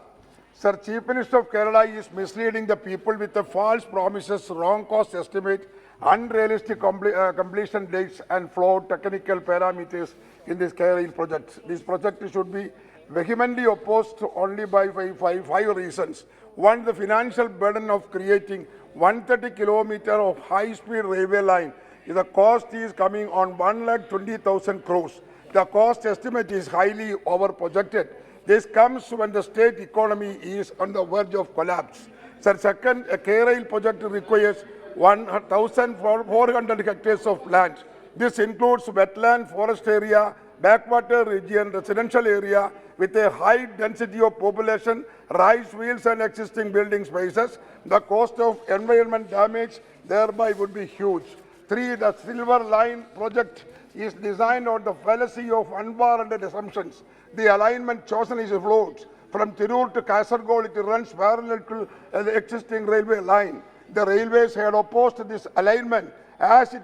Sir, Chief Minister of Kerala is misleading the people with the false promises, wrong cost estimate, unrealistic completion dates and flawed technical parameters in this Kerala project. This project should be vehemently opposed only by five reasons. One, the financial burden of creating 130 kilometers of high-speed railway line. The cost is coming on 1,20,000 crores. The cost estimate is highly over-projected. This comes when the state economy is on the verge of collapse. Sir, second, a K-Rail project requires 1,400 hectares of land. This includes wetland, forest area, backwater region, residential area with a high density of population, rice fields and existing building spaces. The cost of environment damage thereby would be huge. Three, the Silver Line project is designed on the fallacy of unwarranted assumptions. The alignment chosen is flawed. From Tirur to Kasaragod, it runs parallel to the existing railway line. The railways had opposed this alignment as it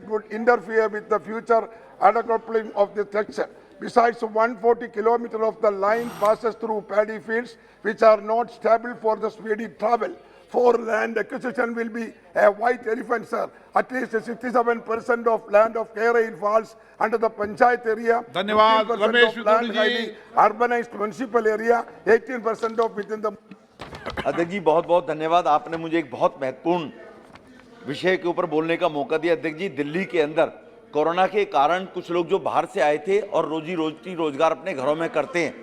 would interfere with the future decoupling of the structure. Besides, 140 kilometers of the line passes through paddy fields, which are not stable for the speedy travel. For land acquisition will be a white elephant, sir. At least 67% of land of Kerala falls under the Panchayat area. धन्यवाद, 15% Ramesh of land Vidur ji. highly urbanized municipal area, 18% of within the. अध्यक्ष जी बहुत बहुत धन्यवाद। आपने मुझे एक बहुत महत्वपूर्ण विषय के ऊपर बोलने का मौका दिया। अध्यक्ष जी, दिल्ली के अंदर कोरोना के कारण कुछ लोग जो बाहर से आए थे और रोजगार अपने घरों में करते हैं,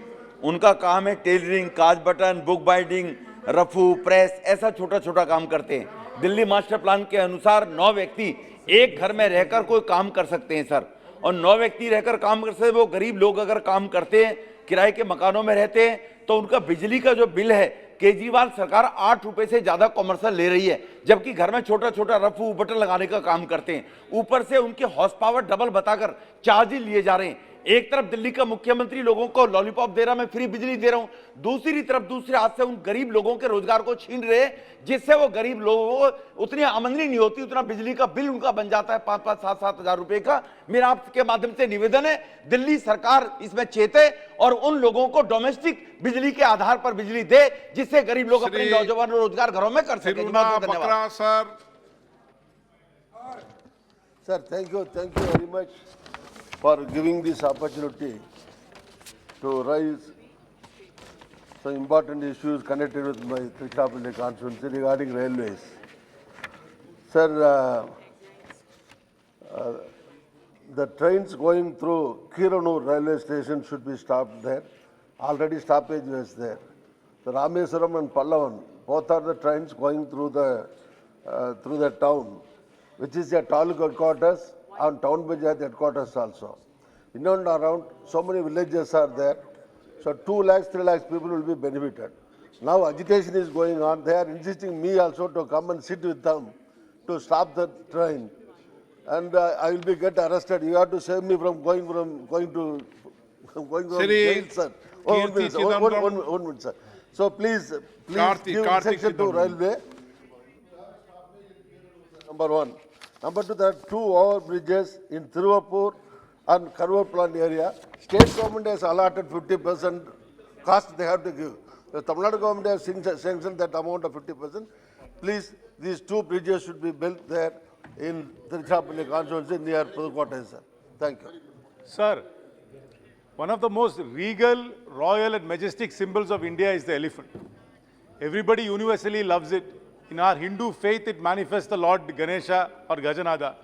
उनका काम है टेलरिंग, काज बटन, बुक बाइंडिंग, रफू, प्रेस, ऐसा छोटा छोटा काम करते हैं। दिल्ली मास्टर प्लान के अनुसार 9 व्यक्ति एक घर में रहकर कोई काम कर सकते हैं सर, और 9 व्यक्ति रहकर काम कर सकते हैं। वो गरीब लोग अगर काम करते हैं, किराए के मकानों में रहते हैं, तो उनका बिजली का जो बिल है, केजरीवाल सरकार 8 रुपए से ज्यादा कॉमर्शियल ले रही है, जबकि घर में छोटा छोटा रफू बटन लगाने का काम करते हैं। ऊपर से उनके हॉर्स पावर डबल बताकर चार्ज लिए जा रहे हैं। एक तरफ दिल्ली का मुख्यमंत्री लोगों को लॉलीपॉप दे रहा, मैं फ्री बिजली दे रहा हूं, दूसरी तरफ दूसरे हाथ से उन गरीब लोगों के रोजगार को छीन रहे, जिससे वो गरीब लोगों को उतनी आमदनी नहीं होती, उतना बिजली का बिल उनका बन जाता है 5-5, 7-7 हजार रुपए का। मेरा आपके माध्यम से निवेदन है, दिल्ली सरकार इसमें चेते और उन लोगों को डोमेस्टिक बिजली के आधार पर बिजली दे, जिससे गरीब लोग अपने नौजवान रोजगार घरों में कर सके। धन्यवाद sir. Thank you very much for giving this opportunity to raise some important issues connected with my Trichinopalli constituency regarding railways. Sir, the trains going through Kiranur railway station should be stopped there. Already stoppage was there. The Rameswaram and Pallavan, both are the trains going through the town, which is a taluk headquarters and town panchayat headquarters also. In and around, so many villages are there. So 2 lakhs, 3 lakhs people will be benefited. Now agitation is going on. They are insisting me also to come and sit with them to stop the train. And I will be get arrested. You have to save me from going to jail, sir. One minute, sir. So please give section to railway. Number 1. Number 2, there are 2 overbridges in Tirupur and Karur plant area. State government has allotted 50% cost they have to give. The Tamil Nadu government has sanctioned that amount of 50%. Please, these 2 bridges should be built there in Trichinopalli constituency near Pudukkottai, sir. Thank you. Sir, one of the most regal, royal and majestic symbols of India is the elephant. Everybody universally loves it. In our Hindu faith, it manifests the Lord Ganesha or Gajanada.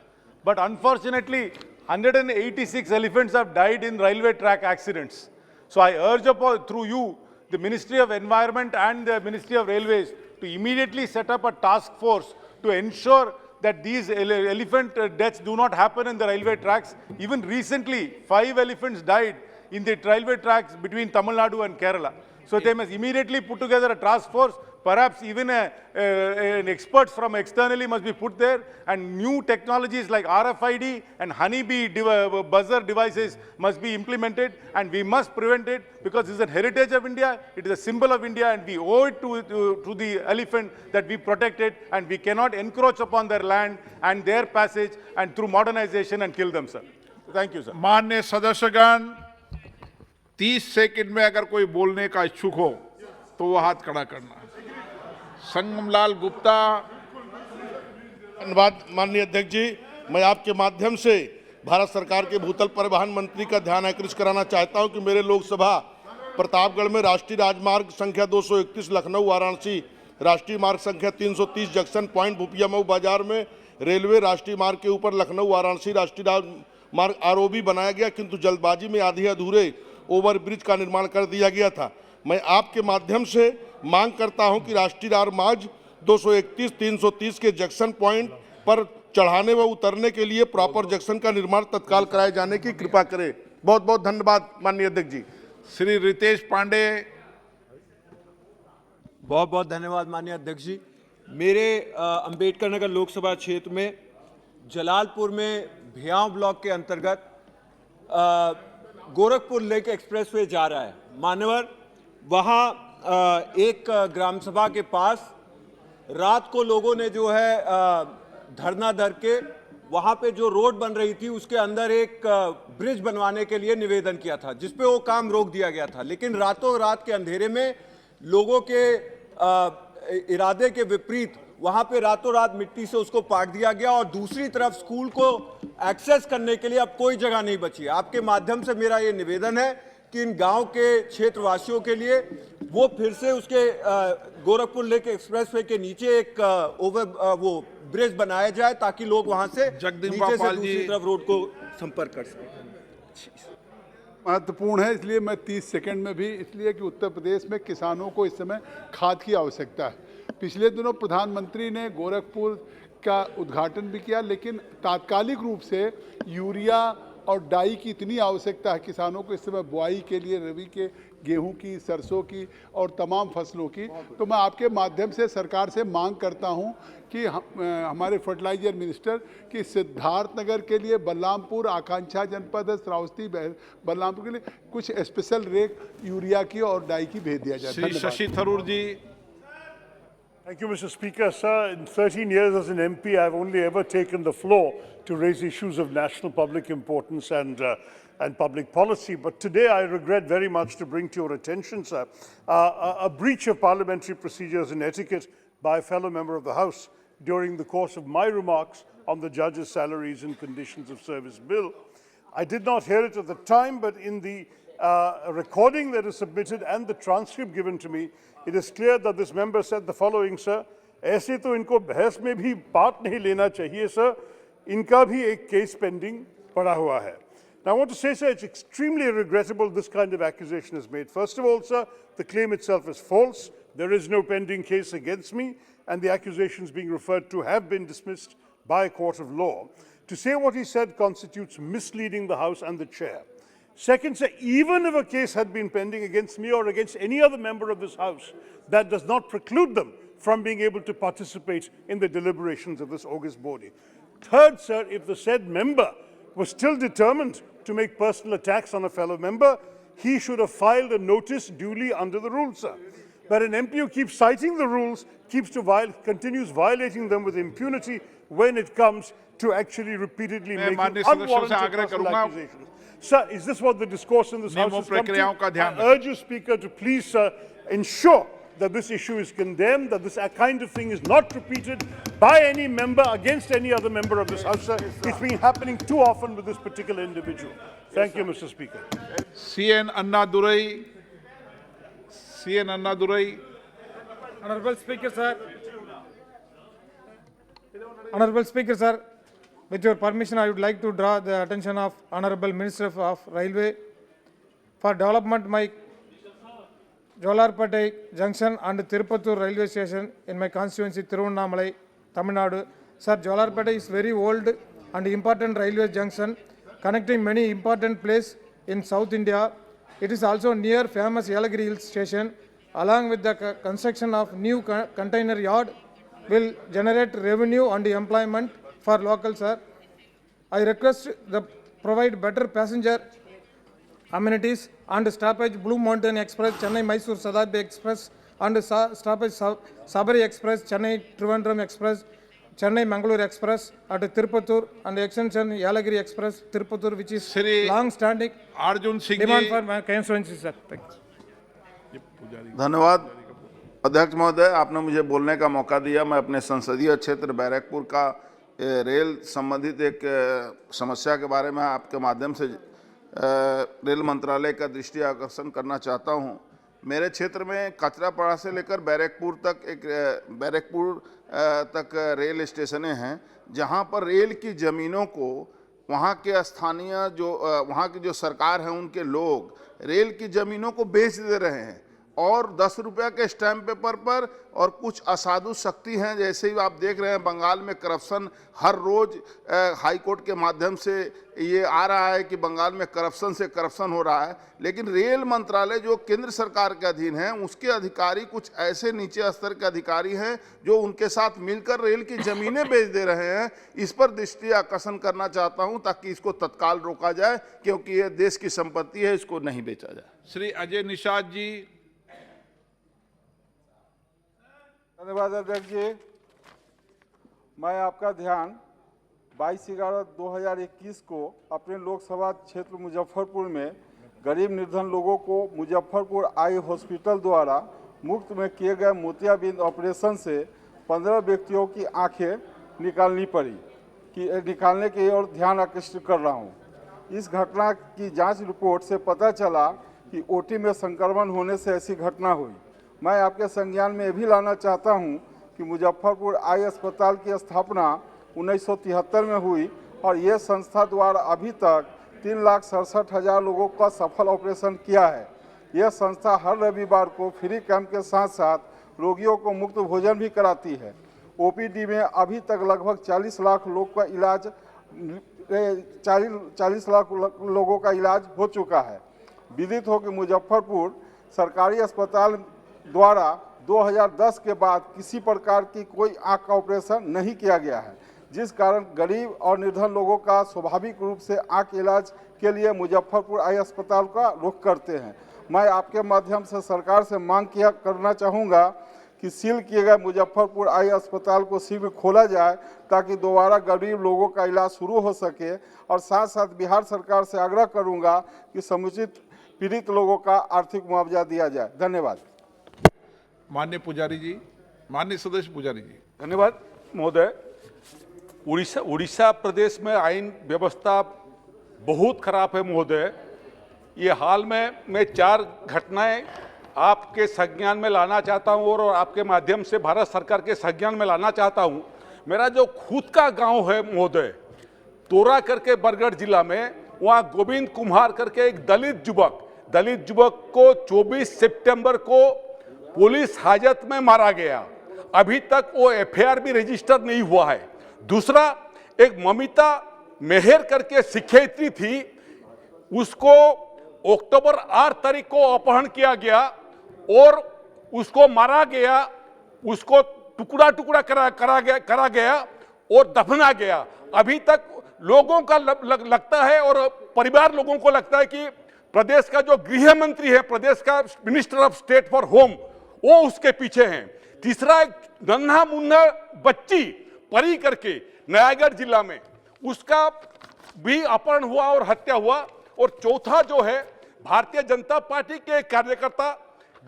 But unfortunately, 186 elephants have died in railway track accidents. So I urge upon, through you, the Ministry of Environment and the Ministry of Railways to immediately set up a task force to ensure that these elephant deaths do not happen in the railway tracks. Even recently, 5 elephants died in the railway tracks between Tamil Nadu and Kerala. So they must immediately put together a task force. Perhaps even an experts from externally must be put there, and new technologies like RFID and honeybee buzzer devices must be implemented, and we must prevent it because it's a heritage of India, it is a symbol of India, and we owe it to the elephant that we protect it, and we cannot encroach upon their land and their passage and through modernization and kill them, sir. Thank you, sir. माननीय सदस्यगण, 30 second में अगर कोई बोलने का इच्छुक हो तो वो हाथ खड़ा करना। संगमलाल गुप्ता। धन्यवाद माननीय अध्यक्ष जी, मैं आपके माध्यम से भारत सरकार के भूतल परिवहन मंत्री का ध्यान आकृष्ट कराना चाहता हूं कि मेरे लोकसभा प्रतापगढ़ में राष्ट्रीय राजमार्ग संख्या 231 लखनऊ वाराणसी, राष्ट्रीय मार्ग संख्या 330 जंक्शन पॉइंट भूपिया मऊ बाजार में रेलवे राष्ट्रीय मार्ग के ऊपर लखनऊ वाराणसी राष्ट्रीय राजमार्ग आरओबी बनाया गया, किंतु जल्दबाजी में आधे अधूरे ओवरब्रिज का निर्माण कर दिया गया था। मैं आपके माध्यम से मांग करता हूं कि राष्ट्रीय राजमार्ग 231, 330 के जंक्शन पॉइंट पर चढ़ाने व उतरने के लिए प्रॉपर जंक्शन का निर्माण तत्काल कराए जाने की कृपा करें। बहुत बहुत धन्यवाद माननीय अध्यक्ष जी। श्री रितेश पांडे। बहुत बहुत धन्यवाद माननीय अध्यक्ष जी। मेरे अंबेडकर नगर लोकसभा क्षेत्र में जलालपुर में भियाव ब्लॉक के अंतर्गत गोरखपुर लेक एक्सप्रेसवे जा रहा है मानवर। वहाँ एक ग्राम सभा के पास रात को लोगों ने जो है धरना धर के वहाँ पे जो रोड बन रही थी उसके अंदर एक ब्रिज बनवाने के लिए निवेदन किया था, जिसपे वो काम रोक दिया गया था। लेकिन रातों रात के अंधेरे में लोगों के इरादे के विपरीत वहाँ पे रातों रात मिट्टी से उसको पाट दिया गया और दूसरी तरफ स्कूल को एक्सेस करने के लिए अब कोई जगह नहीं बची है। आपके माध्यम से मेरा ये निवेदन है कि इन गांव के क्षेत्रवासियों के लिए वो फिर से उसके गोरखपुर लेक एक्सप्रेसवे के नीचे एक वो ब्रिज बनाया जाए ताकि लोग वहां से नीचे से दूसरी तरफ रोड को संपर्क कर सकें। महत्वपूर्ण है, इसलिए मैं 30 सेकंड में भी, इसलिए कि उत्तर प्रदेश में किसानों को इस समय खाद की आवश्यकता है। पिछले दिनों प्रधानमंत्री ने गोरखपुर का उद्घाटन भी किया, लेकिन तात्कालिक रूप से यूरिया और डाई की इतनी आवश्यकता है किसानों को इस समय बुआई के लिए, रबी के गेहूं की, सरसों की और तमाम फसलों की। तो मैं आपके माध्यम से सरकार से मांग करता हूं कि हमारे फर्टिलाइजर मिनिस्टर कि सिद्धार्थनगर के लिए, बलरामपुर आकांक्षा जनपद है, श्रावस्ती बलरामपुर के लिए कुछ स्पेशल रेक यूरिया की और डाई की भेज दिया जाए। श्री शशि थरूर जी। Thank you, Mr. Speaker. Sir, in 13 years as an MP, I've only ever taken the floor to raise issues of national public importance and public policy. But today I regret very much to bring to your attention, sir, a breach of parliamentary procedures and etiquette by a fellow member of the House during the course of my remarks on the judges' salaries and conditions of service bill. I did not hear it at the time, but in the recording that is submitted and the transcript given to me, it is clear that this member said the following, sir, ऐसे तो इनको बहस में भी बात नहीं लेना चाहिए, sir, इनका भी एक case pending पड़ा हुआ है. Now I want to say, sir, it's extremely regrettable this kind of accusation is made. First of all, sir, the claim itself is false. There is no pending case against me, and the accusations being referred to have been dismissed by a court of law. To say what he said constitutes misleading the House and the chair. Second, sir, even if a case had been pending against me or against any other member of this House, that does not preclude them from being able to participate in the deliberations of this august body. Third, sir, if the said member was still determined to make personal attacks on a fellow member, he should have filed a notice duly under the rules, sir. But an MP who keeps citing the rules, continues violating them with impunity when it comes to actually repeatedly making unwarranted personal accusations. Sir, is this what the discourse in this House has come to? I urge you, Speaker, to please, sir, ensure that this issue is condemned, that this kind of thing is not repeated by any member against any other member of this House, sir. It's been happening too often with this particular individual. Thank you, Mr. Speaker. C.N. Annadurai. C.N. Annadurai. Honorable Speaker, sir. Honorable Speaker, sir. With your permission, I would like to draw the attention of Honorable Minister of Railway for development my Jolarpattai Junction and Tirupattur Railway Station in my constituency Tirunnamalai, Tamil Nadu Sir, Jolarpeta is very old and important railway junction connecting many important places in South India. It is also near famous Yelagiri Hill Station. Along with the construction of new container yard will generate revenue and employment for locals, sir. I request the provide better passenger amenities and stoppage Blue Mountain Express, Chennai Mysore Shatabdi Express and stoppage Sabari Express, Chennai Trivandrum Express, Chennai Mangalore Express at Tirupattur and extension Yelagiri Express, Tirupattur, which is long standing Arjun Singh demand ji. for my constituency, sir. Thank you. धन्यवाद अध्यक्ष महोदय, आपने मुझे बोलने का मौका दिया। मैं अपने संसदीय क्षेत्र बैरकपुर का रेल संबंधित एक समस्या के बारे में आपके माध्यम से रेल मंत्रालय का दृष्टि आकर्षण करना चाहता हूं। मेरे क्षेत्र में कचरापाड़ा से लेकर बैरकपुर तक रेल स्टेशनें हैं, जहां पर रेल की ज़मीनों को वहां के स्थानीय वहां की जो सरकार है उनके लोग रेल की ज़मीनों को बेच दे रहे हैं और 10 रुपये के स्टैम्प पेपर पर, और कुछ असाधु शक्ति हैं, जैसे ही आप देख रहे हैं बंगाल में करप्शन हर रोज़ हाई कोर्ट के माध्यम से ये आ रहा है कि बंगाल में करप्शन से करप्शन हो रहा है, लेकिन रेल मंत्रालय जो केंद्र सरकार के अधीन है उसके अधिकारी कुछ ऐसे नीचे स्तर के अधिकारी हैं जो उनके साथ मिलकर रेल की ज़मीनें बेच दे रहे हैं। इस पर दृष्टि आकर्षण करना चाहता हूं ताकि इसको तत्काल रोका जाए, क्योंकि ये देश की संपत्ति है, इसको नहीं बेचा जाए। श्री अजय निषाद जी। धन्यवाद अध्यक्ष जी। मैं आपका ध्यान 22/11/2021 को अपने लोकसभा क्षेत्र मुजफ्फरपुर में गरीब निर्धन लोगों को मुजफ्फरपुर आई हॉस्पिटल द्वारा मुफ्त में किए गए मोतियाबिंद ऑपरेशन से 15 व्यक्तियों की आंखें निकालने की ओर ध्यान आकर्षित कर रहा हूं। इस घटना की जांच रिपोर्ट से पता चला कि ओटी में संक्रमण होने से ऐसी घटना हुई। मैं आपके संज्ञान में यह भी लाना चाहता हूं कि मुजफ्फरपुर आई अस्पताल की स्थापना 1973 में हुई और ये संस्था द्वारा अभी तक 3,67,000 लोगों का सफल ऑपरेशन किया है। यह संस्था हर रविवार को फ्री कैंप के साथ साथ रोगियों को मुफ्त भोजन भी कराती है। ओपीडी में अभी तक लगभग 40 लाख लोग का इलाज 40 लाख लोगों का इलाज हो चुका है। विदित हो कि मुजफ्फरपुर सरकारी अस्पताल द्वारा 2010 के बाद किसी प्रकार की कोई आंख का ऑपरेशन नहीं किया गया है, जिस कारण गरीब और निर्धन लोगों का स्वाभाविक रूप से आंख इलाज के लिए मुजफ्फरपुर आई अस्पताल का रुख करते हैं। मैं आपके माध्यम से सरकार से मांग करना चाहूँगा कि सील किए गए मुजफ्फरपुर आई अस्पताल को शीघ्र खोला जाए ताकि दोबारा गरीब लोगों का इलाज शुरू हो सके, और साथ साथ बिहार सरकार से आग्रह करूँगा कि समुचित पीड़ित लोगों का आर्थिक मुआवजा दिया जाए। धन्यवाद। माननीय पुजारी जी, माननीय सदस्य पुजारी जी। धन्यवाद महोदय। उड़ीसा प्रदेश में आईन व्यवस्था बहुत खराब है महोदय। ये हाल में मैं 4 घटनाएं आपके संज्ञान में लाना चाहता हूं और आपके माध्यम से भारत सरकार के संज्ञान में लाना चाहता हूं। मेरा जो खुद का गांव है महोदय, तोरा करके बरगढ़ जिला में, वहां गोविंद कुम्हार करके एक दलित युवक को 24 सितंबर को पुलिस हाजत में मारा गया। अभी तक वो एफआईआर भी रजिस्टर नहीं हुआ है। दूसरा, एक ममिता मेहर करके शिक्षयित्री थी, उसको अक्टूबर 8 तारीख को अपहरण किया गया और उसको मारा गया, उसको टुकड़ा टुकड़ा करा गया और दफना गया। अभी तक लोगों का लगता है और परिवार लोगों को लगता है कि प्रदेश का जो गृह मंत्री है, प्रदेश का minister of state for home, वो उसके पीछे हैं। तीसरा, एक नन्हा मुन्ना बच्ची परी करके नयागढ़ जिला में, उसका भी अपहरण हुआ और हत्या हुआ। और चौथा जो है, भारतीय जनता पार्टी के कार्यकर्ता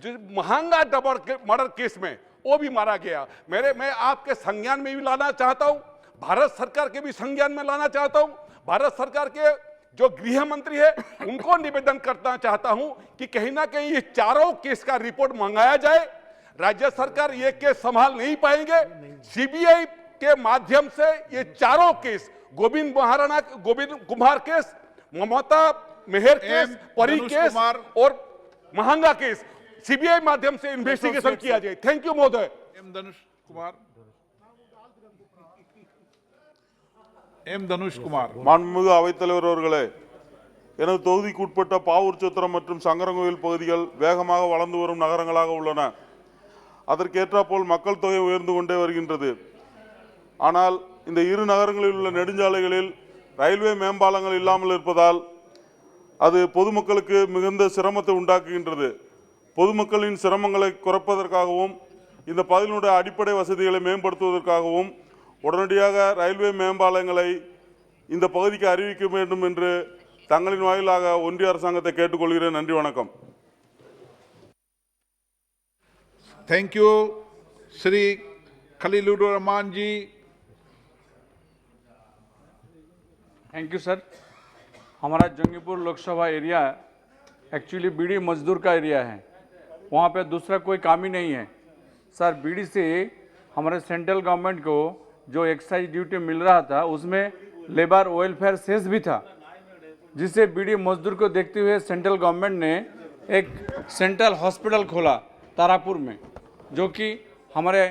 जो महंगा मर्डर केस में वो भी मारा गया। मैं आपके संज्ञान में भी लाना चाहता हूं, भारत सरकार के भी संज्ञान में लाना चाहता हूं। भारत सरकार के जो गृह मंत्री है उनको निवेदन करना चाहता हूं कि कहीं ना कहीं ये चारों केस का रिपोर्ट मंगाया जाए। राज्य सरकार ये केस संभाल नहीं पाएंगे, सीबीआई के माध्यम से ये चारों केस, गोविंद कुम्हार केस, ममता मेहर केस, परी केस और महंगा केस सीबीआई माध्यम से इन्वेस्टिगेशन किया जाए। थैंक यू महोदय। धनुष कुमार। एम धनुष कुमार। மாண்புமிகு அவைத்தலைவர் அவர்களே, எனது தொகுதிக்குட்பட்ட பாவூர் சத்திரம் மற்றும் சங்கரங்கோயில் பகுதிகள் வேகமாக வளர்ந்து வரும் நகரங்களாக உள்ளன. அதற்கேற்றாற்போல் மக்கள் தொகை உயர்ந்து கொண்டே வருகின்றது. ஆனால் இந்த இரு நகரங்களில் உள்ள நெடுஞ்சாலைகளில் ரயில்வே மேம்பாலங்கள் இல்லாமல் இருப்பதால் அது பொதுமக்களுக்கு மிகுந்த சிரமத்தை உண்டாக்குகின்றது. பொதுமக்களின் சிரமங்களை குறைப்பதற்காகவும் இந்த பகுதியினுடைய அடிப்படை வசதிகளை மேம்படுத்துவதற்காகவும் உடனடியாக ரயில்வே மேம்பாலங்களை இந்த பகுதிக்கு அறிவிக்க வேண்டும் என்று தங்களின் வாயிலாக ஒன்றிய அரசாங்கத்தை கேட்டுக்கொள்கிறேன். நன்றி, வணக்கம். Thank you Shri Khalilur Rahman ji. Thank you sir. हमारा जंगीपुर लोकसभा एरिया एक्चुअली बीड़ी मजदूर का एरिया है, वहाँ पे दूसरा कोई काम ही नहीं है सर। बीड़ी से हमारे सेंट्रल गवर्नमेंट को जो एक्साइज ड्यूटी मिल रहा था उसमें लेबर वेलफेयर सेस भी था, जिससे बीड़ी मजदूर को देखते हुए सेंट्रल गवर्नमेंट ने एक सेंट्रल हॉस्पिटल खोला तारापुर में, जो कि हमारे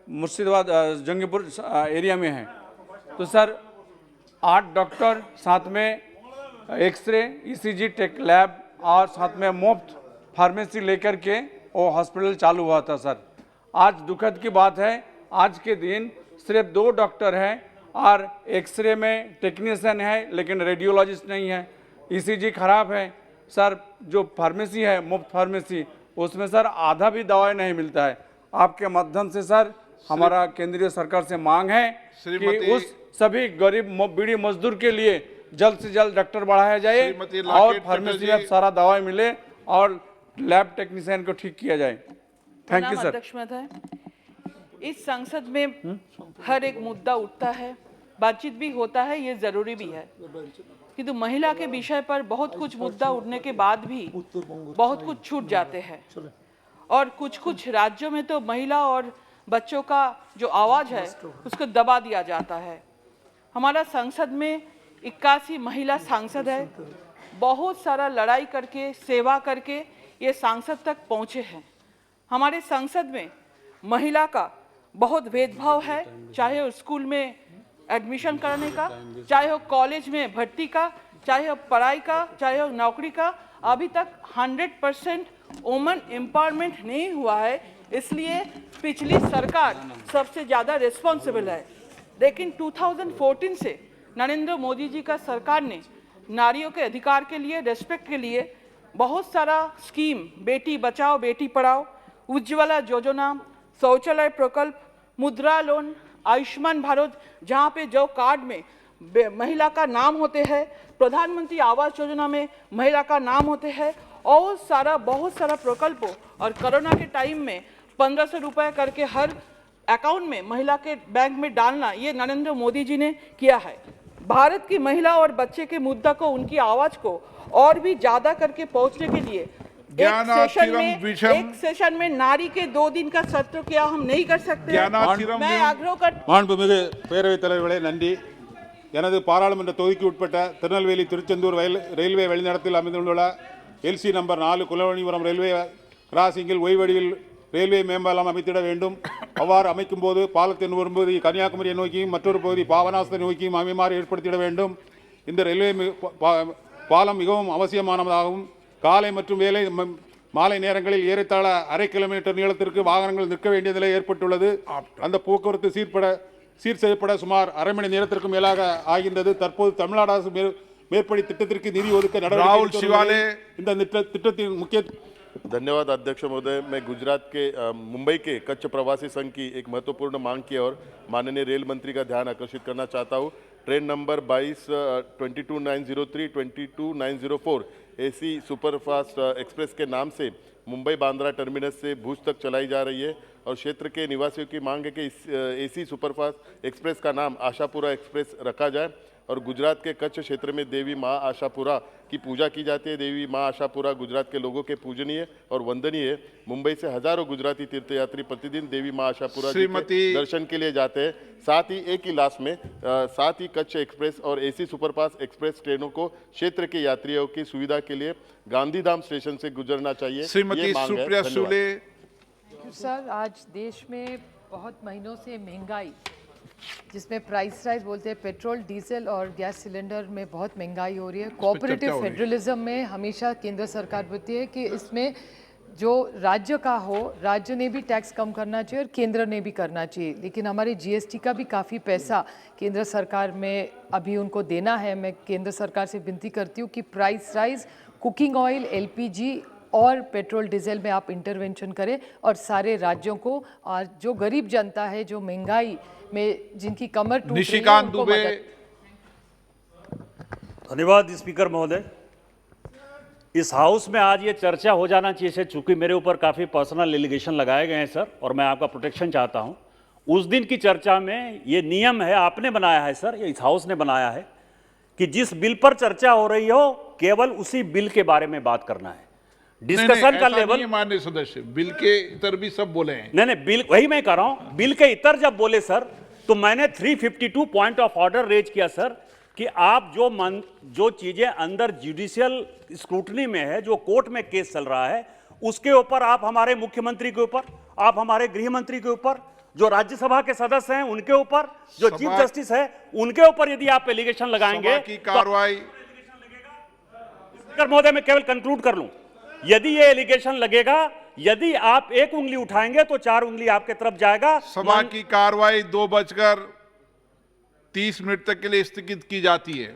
मुर्शिदाबाद जंगीपुर एरिया में है। तो सर 8 डॉक्टर, साथ में एक्सरे, ईसीजी, टेक लैब और साथ में मुफ्त फार्मेसी लेकर के वो हॉस्पिटल चालू हुआ था सर। आज दुखद की बात है, आज के दिन सिर्फ 2 डॉक्टर हैं और एक्सरे में टेक्नीशियन है लेकिन रेडियोलॉजिस्ट नहीं है। ईसीजी खराब है सर। जो फार्मेसी है मुफ्त फार्मेसी, उसमें सर आधा भी दवाई नहीं मिलता है। आपके माध्यम से सर हमारा केंद्रीय सरकार से मांग है कि उस सभी गरीब बीड़ी मजदूर के लिए जल्द से जल्द डॉक्टर बढ़ाया जाए और फार्मेसी में सारा दवाई मिले और लैब टेक्नीशियन को ठीक किया जाए। Thank you sir. अध्यक्ष महोदय, इस संसद में हर एक मुद्दा उठता है, बातचीत भी होता है, ये जरूरी भी है, किंतु महिला के विषय पर बहुत कुछ मुद्दा उठने के बाद भी बहुत कुछ छूट जाते हैं और कुछ राज्यों में तो महिला और बच्चों का जो आवाज है उसको दबा दिया जाता है। हमारा संसद में 81 महिला सांसद है, बहुत सारा लड़ाई करके सेवा करके ये सांसद तक पहुँचे हैं। हमारे संसद में महिला का बहुत भेदभाव है, चाहे वो स्कूल में एडमिशन कराने का, चाहे वो कॉलेज में भर्ती का, चाहे वो पढ़ाई का, चाहे वो नौकरी का। अभी तक 100% वुमेन एम्पावरमेंट नहीं हुआ है, इसलिए पिछली सरकार सबसे ज़्यादा रिस्पॉन्सिबल है। लेकिन 2014 से नरेंद्र मोदी जी का सरकार ने नारियों के अधिकार के लिए, रेस्पेक्ट के लिए बहुत सारा स्कीम, बेटी बचाओ बेटी पढ़ाओ, उज्ज्वला योजना, शौचालय प्रकल्प, मुद्रा लोन, आयुष्मान भारत, जहाँ पे जो कार्ड में महिला का नाम होते हैं, प्रधानमंत्री आवास योजना में महिला का नाम होते हैं और बहुत सारा प्रकल्पों और कोरोना के टाइम में 1500 रुपये करके हर अकाउंट में महिला के बैंक में डालना, ये नरेंद्र मोदी जी ने किया है। भारत की महिला और बच्चे के मुद्दा को, उनकी आवाज को और भी ज्यादा करके पहुंचने के लिए एक सेशन में नारी के 2 दिन का सत्र क्या हम नहीं कर सकते? मैं आग्रह कर மாண்புமிகு பேரவைத் தலைவர்களே நன்றி. எனது பாராளுமன்ற தொகுதிக்கு உட்பட்ட திருநெல்வேலி திருச்செந்தூர் ரயில்வே வழிநடத்தில் அமைந்துள்ள எல்சி நம்பர் 4 குலவணிபுரம் ரயில்வே கிராசிங்கில் ஓய்வடிவில் ரயில்வே மேம்பாலம் அமைத்திட வேண்டும். அவ்வாறு அமைக்கும் போது பாலத்தின் ஒரு பகுதி கன்னியாகுமரியை நோக்கியும் மற்றொரு பகுதி பாபநாசத்தை நோக்கியும் அமைமாறு ஏற்படுத்திட வேண்டும். இந்த ரயில்வே பாலம் மிகவும் அவசியமானதாகவும் காலை மற்றும் மாலை நேரங்களில் ஏறத்தாழ அரை கிலோமீட்டர் நீளத்திற்கு வாகனங்கள் நிற்க வேண்டிய நிலை ஏற்பட்டுள்ளது. அந்த போக்குவரத்து சீர் செய்யப்பட சுமார் அரை மணி நேரத்திற்கு மேலாக ஆகின்றது. தற்போது தமிழ்நாடு அரசு மேற்படி திட்டத்திற்கு நிதி ஒதுக்க நடவடிக்கை இந்த திட்டத்தின் முக்கிய धन्यवाद अध्यक्ष महोदय। मैं गुजरात के मुंबई के कच्छ प्रवासी संघ की एक महत्वपूर्ण मांग की ओर माननीय रेल मंत्री का ध्यान आकर्षित करना चाहता हूँ। Train number 22-22903 22904 AC superfast express के नाम से मुंबई बांद्रा टर्मिनस से भुज तक चलाई जा रही है और क्षेत्र के निवासियों की मांग है कि इस एसी सुपरफास्ट एक्सप्रेस का नाम आशापुरा एक्सप्रेस रखा जाए और गुजरात के कच्छ क्षेत्र में देवी माँ आशापुरा की पूजा की जाती है। देवी माँ आशापुरा गुजरात के लोगों के पूजनीय और वंदनीय है। मुंबई से हजारों गुजराती तीर्थयात्री प्रतिदिन देवी माँ आशापुरा जी के दर्शन के लिए जाते हैं। साथ ही एक ही लास्ट में साथ ही कच्छ एक्सप्रेस और एसी सुपरफास्ट एक्सप्रेस ट्रेनों को क्षेत्र के यात्रियों की सुविधा के लिए गांधीधाम स्टेशन से गुजरना चाहिए। श्रीमती सुप्रिया सुले। सर, आज देश में बहुत महीनों से महंगाई जिसमें प्राइस राइज बोलते हैं, पेट्रोल, डीजल और गैस सिलेंडर में बहुत महंगाई हो रही है। कोऑपरेटिव फेडरलिज्म में हमेशा केंद्र सरकार बोलती है कि इसमें जो राज्य का हो, राज्य ने भी टैक्स कम करना चाहिए और केंद्र ने भी करना चाहिए, लेकिन हमारे जीएसटी का भी काफ़ी पैसा केंद्र सरकार में अभी उनको देना है। मैं केंद्र सरकार से विनती करती हूँ कि price rise cooking oil, LPG और पेट्रोल डीजल में आप इंटरवेंशन करें और सारे राज्यों को, और जो गरीब जनता है, जो महंगाई में जिनकी कमर टूट रही है, उनको मदद। धन्यवाद स्पीकर महोदय। इस हाउस में आज ये चर्चा हो जाना चाहिए सर, चूंकि मेरे ऊपर काफ़ी पर्सनल एलिगेशन लगाए गए हैं सर, और मैं आपका प्रोटेक्शन चाहता हूं। उस दिन की चर्चा में ये नियम है, आपने बनाया है सर, इस हाउस ने बनाया है कि जिस बिल पर चर्चा हो रही हो केवल उसी बिल के बारे में बात करना है। डिस्कशन का लेवल, माननीय सदस्य, बिल के इतर भी सब बोले हैं। नहीं, बिल वही मैं कह रहा हूं। बिल के इतर जब बोले सर, तो मैंने 352 पॉइंट ऑफ ऑर्डर रेज किया सर कि आप जो चीजें अंदर जुडिशियल स्क्रूटनी में है, जो कोर्ट में केस चल रहा है, उसके ऊपर आप हमारे मुख्यमंत्री के ऊपर, आप हमारे गृह मंत्री के ऊपर, जो राज्यसभा के सदस्य हैं उनके ऊपर, जो चीफ जस्टिस है उनके ऊपर यदि आप एलिगेशन लगाएंगे की कार्रवाई। स्पीकर महोदय, मैं केवल कंक्लूड कर लूं, यदि ये एलिगेशन लगेगा, यदि आप एक उंगली उठाएंगे तो 4 उंगली आपके तरफ जाएगा। सभा की कार्रवाई 2:30 तक के लिए स्थगित की जाती है।